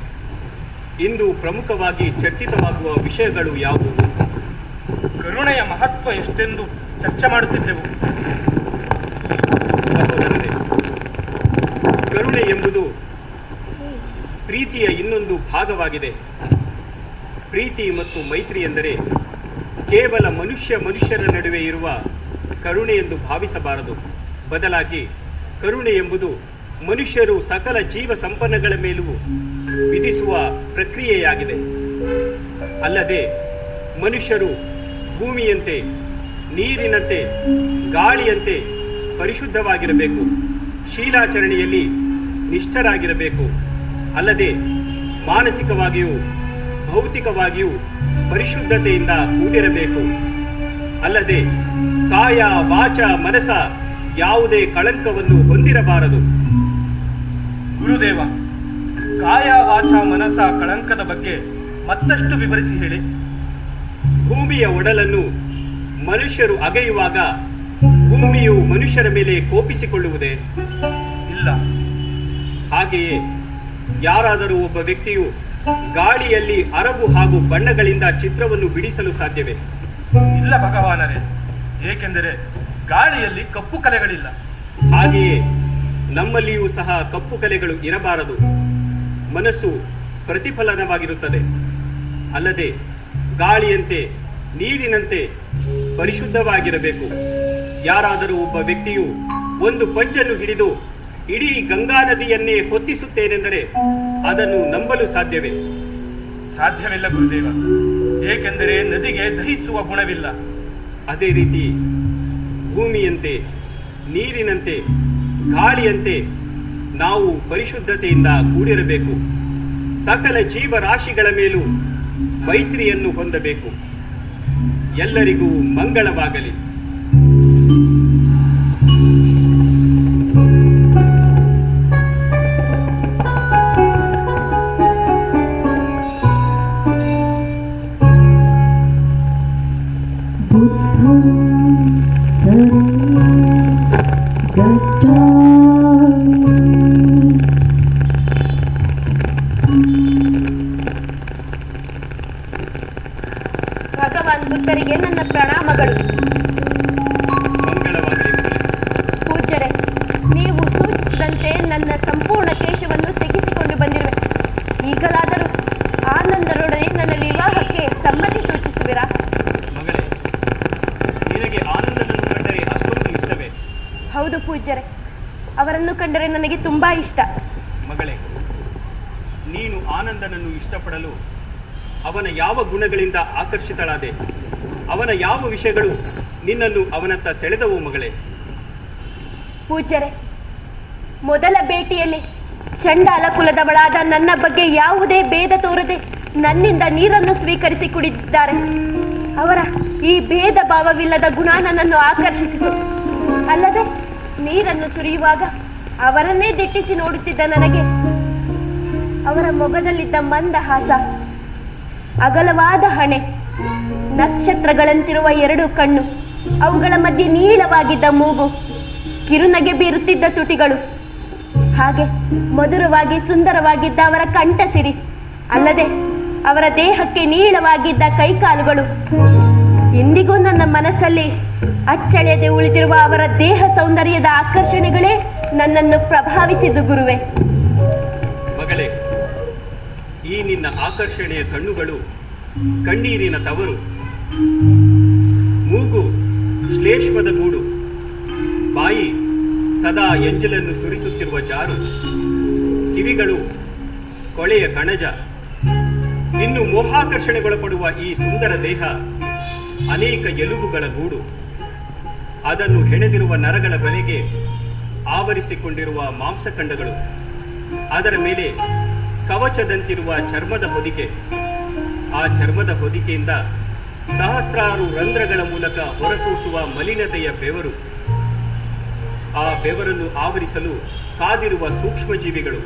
Speaker 2: ಇಂದು ಪ್ರಮುಖವಾಗಿ ಚರ್ಚಿತವಾಗುವ ವಿಷಯಗಳು ಯಾವುವು?
Speaker 7: ಕರುಣೆಯ ಮಹತ್ವ ಎಷ್ಟೆಂದು ಚರ್ಚೆ ಮಾಡುತ್ತಿದ್ದೆವು.
Speaker 2: ಸಹೋದರರೇ, ಕರುಣೆ ಎಂಬುದು ಪ್ರೀತಿಯ ಇನ್ನೊಂದು ಭಾಗವಾಗಿದೆ. ಪ್ರೀತಿ ಮತ್ತು ಮೈತ್ರಿ ಎಂದರೆ ಕೇವಲ ಮನುಷ್ಯರ ನಡುವೆ ಇರುವ ಕರುಣೆ ಎಂದು ಭಾವಿಸಬಾರದು. ಬದಲಾಗಿ ಕರುಣೆ ಎಂಬುದು ಮನುಷ್ಯರು ಸಕಲ ಜೀವ ಸಂಪನ್ನಗಳ ಮೇಲೂ ವಿಧಿಸುವ ಪ್ರಕ್ರಿಯೆಯಾಗಿದೆ. ಅಲ್ಲದೆ ಮನುಷ್ಯರು ಭೂಮಿಯಂತೆ, ನೀರಿನಂತೆ, ಗಾಳಿಯಂತೆ ಪರಿಶುದ್ಧವಾಗಿರಬೇಕು, ಶೀಲಾಚರಣೆಯಲ್ಲಿ ನಿಷ್ಠರಾಗಿರಬೇಕು. ಅಲ್ಲದೆ ಮಾನಸಿಕವಾಗಿಯೂ ಭೌತಿಕವಾಗಿಯೂ ಪರಿಶುದ್ಧತೆಯಿಂದ ಕೂಡಿರಬೇಕು. ಅಲ್ಲದೆ ಕಾಯ, ವಾಚ, ಮನಸ ಯಾವುದೇ ಕಳಂಕವನ್ನು ಹೊಂದಿರಬಾರದು.
Speaker 7: ಗುರುದೇವ, ಕಾಯ, ವಾಚ, ಮನಸ ಕಳಂಕದ ಬಗ್ಗೆ ಮತ್ತಷ್ಟು ವಿವರಿಸಿ ಹೇಳಿ.
Speaker 2: ಭೂಮಿಯ ಒಡಲನ್ನು ಮನುಷ್ಯರು ಅಗೆಯುವಾಗ ಭೂಮಿಯು ಮನುಷ್ಯರ ಮೇಲೆ ಕೋಪಿಸಿಕೊಳ್ಳುವುದೇ?
Speaker 7: ಇಲ್ಲ.
Speaker 2: ಹಾಗೆಯೇ ಯಾರಾದರೂ ಒಬ್ಬ ವ್ಯಕ್ತಿಯು ಗಾಳಿಯಲ್ಲಿ ಅರಗು ಹಾಗೂ ಬಣ್ಣಗಳಿಂದ ಚಿತ್ರವನ್ನು ಬಿಡಿಸಲು ಸಾಧ್ಯವೇ?
Speaker 7: ಇಲ್ಲ ಭಗವಾನರೇ, ಏಕೆಂದರೆ ಗಾಳಿಯಲ್ಲಿ ಕಪ್ಪು ಕಲೆಗಳಿಲ್ಲ.
Speaker 2: ಹಾಗೆಯೇ ನಮ್ಮಲ್ಲಿಯೂ ಸಹ ಕಪ್ಪು ಕಲೆಗಳು ಇರಬಾರದು. ಮನಸ್ಸು ಪ್ರತಿಫಲನವಾಗಿರುತ್ತದೆ. ಅಲ್ಲದೆ ಗಾಳಿಯಂತೆ, ನೀರಿನಂತೆ ಪರಿಶುದ್ಧವಾಗಿರಬೇಕು. ಯಾರಾದರೂ ಒಬ್ಬ ವ್ಯಕ್ತಿಯು ಒಂದು ಪಂಜನ್ನು ಹಿಡಿದು ಇಡೀ ಗಂಗಾ ನದಿಯನ್ನೇ ಹೊತ್ತಿಸುತ್ತೇನೆಂದರೆ ಅದನ್ನು ನಂಬಲು ಸಾಧ್ಯವೇ?
Speaker 7: ಸಾಧ್ಯವಿಲ್ಲ ಗುರುದೇವ, ಏಕೆಂದರೆ ನದಿಗೆ ದಹಿಸುವ ಗುಣವಿಲ್ಲ.
Speaker 2: ಅದೇ ರೀತಿ ಭೂಮಿಯಂತೆ, ನೀರಿನಂತೆ, ಗಾಳಿಯಂತೆ ನಾವು ಪರಿಶುದ್ಧತೆಯಿಂದ ಕೂಡಿರಬೇಕು. ಸಕಲ ಜೀವರಾಶಿಗಳ ಮೇಲೂ ಮೈತ್ರಿಯನ್ನು ಹೊಂದಬೇಕು. ಎಲ್ಲರಿಗೂ ಮಂಗಳವಾಗಲಿ.
Speaker 5: ಭಗವಾನ್ ಬುದ್ಧರಿಗೆ ನನ್ನ ಪ್ರಣಾಮಗಳು.
Speaker 2: ಮಂಗಳವಾಗಲಿ.
Speaker 5: ಪೂಜ್ಯರೇ, ನೀವು ಸೂಚಿಸಿದಂತೆ ನನ್ನ ಸಂಪೂರ್ಣ ಕೇಶವನ್ನು ತೆಗೆಸಿಕೊಂಡು ಬಂದಿರುವೆ. ಈಗಲಾದರೂ ಆನಂದರೊಡನೆ ನನ್ನ ವಿವಾಹಕ್ಕೆ ಸಮ್ಮತಿ ಸೂಚಿಸುವಿರಾ?
Speaker 2: ಮಗಳೇ, ನಿನಗೆ ಆನಂದನನ್ನು ಕಂಡರೆ ಅಷ್ಟೊಂದು ಇಷ್ಟವೇ?
Speaker 5: ಹೌದು ಪೂಜ್ಯರೇ, ಅವರನ್ನು ಕಂಡರೆ ನನಗೆ ತುಂಬಾ ಇಷ್ಟ.
Speaker 2: ಮಗಳೇ, ನೀನು ಆನಂದನನ್ನು ಇಷ್ಟಪಡಲು ಅವನ ಯಾವ ಗುಣಗಳಿಂದ ಆಕರ್ಷಿತಳಾದೆ? ಅವನ ಯಾವ ವಿಷಯಗಳು ನಿನ್ನನ್ನು ಅವನತ್ತ ಸೆಳೆದವು ಮಗಳೇ?
Speaker 5: ಪೂಜ್ಯರೇ, ಮೊದಲ ಭೇಟಿಯಲ್ಲಿ ಚಂಡಾಲ ಕುಲದವಳಾದ ನನ್ನ ಬಗ್ಗೆ ಯಾವುದೇ ಭೇದ ತೋರದೆ ನನ್ನಿಂದ ನೀರನ್ನು ಸ್ವೀಕರಿಸಿ ಕುಡಿದಿದ್ದಾರೆ. ಅವರ ಈ ಭೇದ ಭಾವವಿಲ್ಲದ ಗುಣ ನನ್ನನ್ನು ಆಕರ್ಷಿಸಿತು. ಅಲ್ಲದೆ ನೀರನ್ನು ಸುರಿಯುವಾಗ ಅವರನ್ನೇ ದಿಟ್ಟಿಸಿ ನೋಡುತ್ತಿದ್ದ ನನಗೆ ಅವರ ಮೊಗದಲ್ಲಿದ್ದ ಮಂದಹಾಸ, ಅಗಲವಾದ ಹಣೆ, ನಕ್ಷತ್ರಗಳಂತಿರುವ 2 ಕಣ್ಣು, ಅವುಗಳ ಮಧ್ಯೆ ನೀಳವಾಗಿದ್ದ ಮೂಗು, ಕಿರುನಗೆ ಬೀರುತ್ತಿದ್ದ ತುಟಿಗಳು ಹಾಗೆ ಮಧುರವಾಗಿ ಸುಂದರವಾಗಿದ್ದ ಅವರ ಕಂಠಸಿರಿ, ಅಲ್ಲದೆ ಅವರ ದೇಹಕ್ಕೆ ನೀಳವಾಗಿದ್ದ ಕೈಕಾಲುಗಳು ಇಂದಿಗೂ ನನ್ನ ಮನಸ್ಸಲ್ಲಿ ಅಚ್ಚಳಿಯದೆ ಉಳಿದಿರುವ ಅವರ ದೇಹ ಸೌಂದರ್ಯದ ಆಕರ್ಷಣೆಗಳೇ ನನ್ನನ್ನು ಪ್ರಭಾವಿಸಿದ್ದು ಗುರುವೆ.
Speaker 2: ಮಗಳೇ, ಈ ನಿನ್ನ ಆಕರ್ಷಣೆಯ ಕಣ್ಣುಗಳು ಕಣ್ಣೀರಿನ ತವರು, ಮೂಗು ಶ್ಲೇಷ್ಮದ ಗೂಡು, ಬಾಯಿ ಸದಾ ಎಂಜಲನ್ನು ಸುರಿಸುತ್ತಿರುವ ಜಾರು, ಕಿವಿಗಳು ಕೊಳೆಯ ಕಣಜ. ಇನ್ನು ಮೋಹಾಕರ್ಷಣೆಗೊಳಪಡುವ ಈ ಸುಂದರ ದೇಹ ಅನೇಕ ಎಲುಬುಗಳ ಗೂಡು, ಅದನ್ನು ಹೆಣೆದಿರುವ ನರಗಳ ಬಲೆಗೆ ಆವರಿಸಿಕೊಂಡಿರುವ ಮಾಂಸಖಂಡಗಳು, ಅದರ ಮೇಲೆ ಕವಚದಂತಿರುವ ಚರ್ಮದ ಹೊದಿಕೆ, ಆ ಚರ್ಮದ ಹೊದಿಕೆಯಿಂದ ಸಹಸ್ರಾರು ರಂಧ್ರಗಳ ಮೂಲಕ ಹೊರಸೂಸುವ ಮಲಿನತೆಯ ಬೆವರು, ಆ ಬೆವರನ್ನು ಆವರಿಸಲು ಕಾದಿರುವ ಸೂಕ್ಷ್ಮಜೀವಿಗಳು,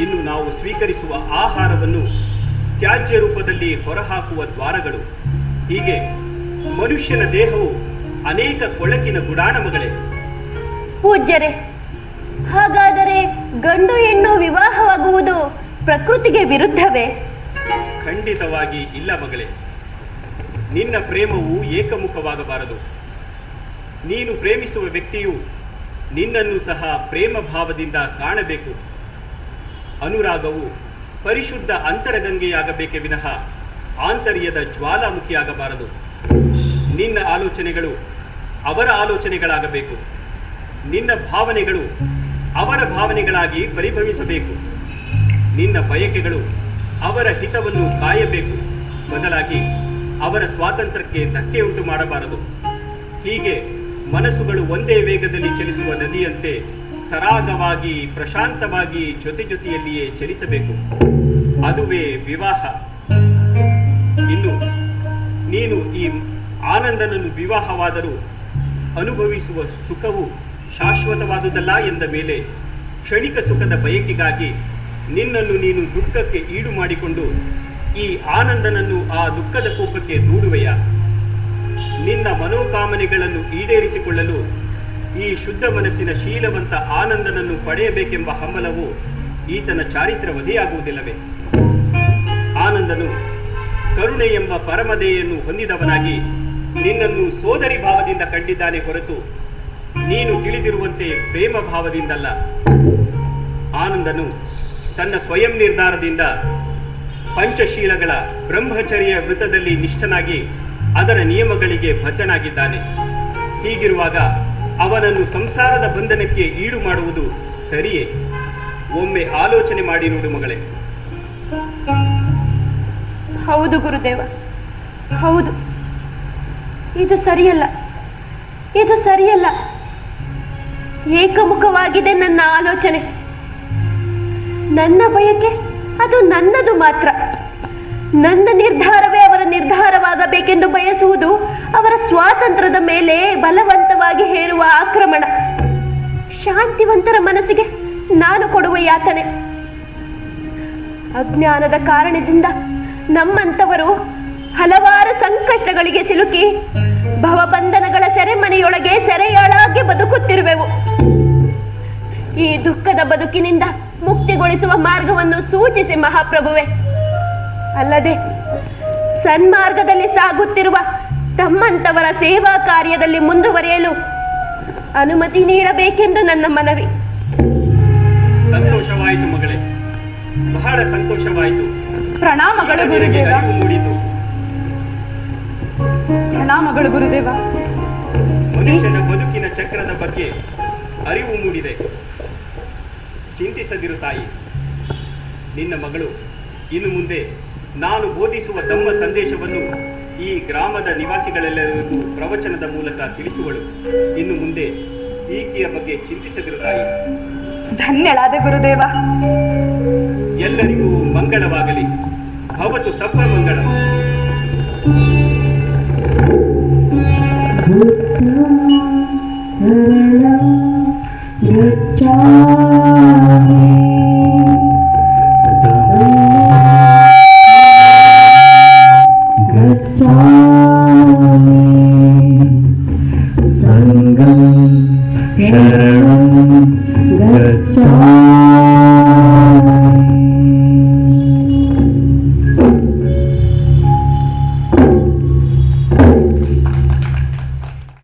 Speaker 2: ಇನ್ನು ನಾವು ಸ್ವೀಕರಿಸುವ ಆಹಾರವನ್ನು ತ್ಯಾಜ್ಯ ರೂಪದಲ್ಲಿ ಹೊರಹಾಕುವ ದ್ವಾರಗಳು. ಹೀಗೆ ಮನುಷ್ಯನ ದೇಹವು ಅನೇಕ ಕೊಳಕಿನ ಗುಡಾಣ ಮಗಳೇ.
Speaker 5: ಪೂಜ್ಯರೇ, ಹಾಗಾದರೆ ಗಂಡು ಹೆಣ್ಣು ವಿವಾಹವಾಗುವುದು ಪ್ರಕೃತಿಗೆ ವಿರುದ್ಧವೇ?
Speaker 2: ಖಂಡಿತವಾಗಿ ಇಲ್ಲ ಮಗಳೇ. ನಿನ್ನ ಪ್ರೇಮವು ಏಕಮುಖವಾಗಬಾರದು. ನೀನು ಪ್ರೇಮಿಸುವ ವ್ಯಕ್ತಿಯು ನಿನ್ನನ್ನು ಸಹ ಪ್ರೇಮ ಭಾವದಿಂದ ಕಾಣಬೇಕು. ಅನುರಾಗವು ಪರಿಶುದ್ಧ ಅಂತರಗಂಗೆಯಾಗಬೇಕೇ ವಿನಃ ಆಂತರ್ಯದ ಜ್ವಾಲಾಮುಖಿಯಾಗಬಾರದು. ನಿನ್ನ ಆಲೋಚನೆಗಳು ಅವರ ಆಲೋಚನೆಗಳಾಗಬೇಕು. ನಿನ್ನ ಭಾವನೆಗಳು ಅವರ ಭಾವನೆಗಳಾಗಿ ಪರಿಭವಿಸಬೇಕು. ನಿನ್ನ ಬಯಕೆಗಳು ಅವರ ಹಿತವನ್ನು ಕಾಯಬೇಕು, ಬದಲಾಗಿ ಅವರ ಸ್ವಾತಂತ್ರ್ಯಕ್ಕೆ ಧಕ್ಕೆಯುಂಟು ಮಾಡಬಾರದು. ಹೀಗೆ ಮನಸ್ಸುಗಳು ಒಂದೇ ವೇಗದಲ್ಲಿ ಚಲಿಸುವ ನದಿಯಂತೆ ಸರಾಗವಾಗಿ ಪ್ರಶಾಂತವಾಗಿ ಜೊತೆ ಜೊತೆಯಲ್ಲಿಯೇ ಚಲಿಸಬೇಕು. ಅದುವೇ ವಿವಾಹ. ಇನ್ನು ನೀನು ಈ ಆನಂದನನ್ನು ವಿವಾಹವಾದರೂ ಅನುಭವಿಸುವ ಸುಖವು ಶಾಶ್ವತವಾದುದಲ್ಲ ಎಂದ ಮೇಲೆ ಕ್ಷಣಿಕ ಸುಖದ ಬಯಕೆಗಾಗಿ ನಿನ್ನನ್ನು ನೀನು ದುಃಖಕ್ಕೆ ಈಡು ಮಾಡಿಕೊಂಡು ಈ ಆನಂದನನ್ನು ಆ ದುಃಖದ ಕೂಪಕ್ಕೆ ದೂಡುವೆಯಾ? ನಿನ್ನ ಮನೋಕಾಮನೆಗಳನ್ನು ಈಡೇರಿಸಿಕೊಳ್ಳಲು ಈ ಶುದ್ಧ ಮನಸ್ಸಿನ ಶೀಲವಂತ ಆನಂದನನ್ನು ಪಡೆಯಬೇಕೆಂಬ ಹಂಬಲವು ಈತನ ಚಾರಿತ್ರ ವಧೆಯಾಗುವುದಿಲ್ಲವೇ? ಆನಂದನು ಕರುಣೆ ಎಂಬ ಪರಮದೆಯನ್ನು ಹೊಂದಿದವನಾಗಿ ನಿನ್ನನ್ನು ಸೋದರಿ ಭಾವದಿಂದ ಕಂಡಿದ್ದಾನೆ ಹೊರತು ನೀನು ತಿಳಿದಿರುವಂತೆ ಪ್ರೇಮ ಭಾವದಿಂದಲ್ಲ. ಆನಂದನು ತನ್ನ ಸ್ವಯಂ ನಿರ್ಧಾರದಿಂದ ಪಂಚಶೀಲಗಳ ಬ್ರಹ್ಮಚರ್ಯ ವೃತ್ತದಲ್ಲಿ ನಿಷ್ಠನಾಗಿ ಅದರ ನಿಯಮಗಳಿಗೆ ಬದ್ಧನಾಗಿದ್ದಾನೆ. ಹೀಗಿರುವಾಗ ಅವನನ್ನು ಸಂಸಾರದ ಬಂಧನಕ್ಕೆ ಈಡು ಮಾಡುವುದು ಸರಿಯೇ? ಒಮ್ಮೆ ಆಲೋಚನೆ ಮಾಡಿ ನೋಡು ಮಗಳೇ.
Speaker 5: ಹೌದು ಗುರುದೇವ, ಹೌದು. ಇದು ಸರಿಯಲ್ಲ, ಇದು ಸರಿಯಲ್ಲ. ಏಕಮುಖವಾಗಿದೆ ನನ್ನ ಆಲೋಚನೆ. ನನ್ನ ಬಯಕೆ ಅದು ನನ್ನದು ಮಾತ್ರ. ನನ್ನ ನಿರ್ಧಾರವೇ ಅವರ ನಿರ್ಧಾರವಾಗಬೇಕೆಂದು ಬಯಸುವುದು ಅವರ ಸ್ವಾತಂತ್ರ್ಯದ ಮೇಲೆ ಬಲವಂತವಾಗಿ ಹೇರುವ ಆಕ್ರಮಣ. ಶಾಂತಿವಂತರ ಮನಸ್ಸಿಗೆ ನಾನು ಕೊಡುವ ಯಾತನೆ. ಅಜ್ಞಾನದ ಕಾರಣದಿಂದ ನಮ್ಮಂಥವರು ಹಲವಾರು ಸಂಕಷ್ಟಗಳಿಗೆ ಸಿಲುಕಿ ಭವಬಂಧನಗಳ ಸೆರೆಮನೆಯೊಳಗೆ ಸೆರೆಯಾಳಾಗಿ ಬದುಕುತ್ತಿರುವೆವು. ಈ ದುಃಖದ ಬದುಕಿನಿಂದ ಮುಕ್ತಿಗೊಳಿಸುವ ಮಾರ್ಗವನ್ನು ಸೂಚಿಸಿ ಮಹಾಪ್ರಭುವೆ. ಅಲ್ಲದೆ ಸನ್ಮಾರ್ಗದಲ್ಲಿ ಸಾಗುತ್ತಿರುವ ತಮ್ಮಂತವರ ಸೇವಾ ಕಾರ್ಯದಲ್ಲಿ ಮುಂದುವರಿಯಲು ಅನುಮತಿ ನೀಡಬೇಕೆಂದು ನನ್ನ ಮನವಿ.
Speaker 2: ಸಂತೋಷವಾಯಿತು ಮಗಳೇ, ಬಹಳ ಸಂತೋಷವಾಯಿತು.
Speaker 4: ಪ್ರಣಾಮಗಳು ಗುರುದೇವ.
Speaker 2: ಮೂಡಿತು.
Speaker 4: ಪ್ರಣಾಮಗಳು ಗುರುದೇವ.
Speaker 2: ಮನುಷ್ಯನ ಬದುಕಿನ ಚಕ್ರದ ಬಗ್ಗೆ ಅರಿವು ಮೂಡಿದೆ. ಚಿಂತಿಸದಿರು ತಾಯಿ. ನಿನ್ನ ಮಗಳು ಇನ್ನು ಮುಂದೆ ನಾನು ಬೋಧಿಸುವ ಧಮ್ಮ ಸಂದೇಶವನ್ನು ಈ ಗ್ರಾಮದ ನಿವಾಸಿಗಳೆಲ್ಲರಿಗೂ ಪ್ರವಚನದ ಮೂಲಕ ತಿಳಿಸುವಳು. ಇನ್ನು ಮುಂದೆ ಈಕೆಯ ಬಗ್ಗೆ ಚಿಂತಿಸದಿರು ತಾಯಿ.
Speaker 4: ಧನ್ಯಳಾದ ಗುರುದೇವ.
Speaker 2: ಎಲ್ಲರಿಗೂ ಮಂಗಳವಾಗಲಿ. ಭವತು ಸಪ್ಪ ಮಂಗಳ.
Speaker 6: ಶರಣಂ ಗಚ್ಛಾಮಿ ಗಚ್ಛಾಮಿ ಸಂಘಂ ಶರಣಂ गच्छामि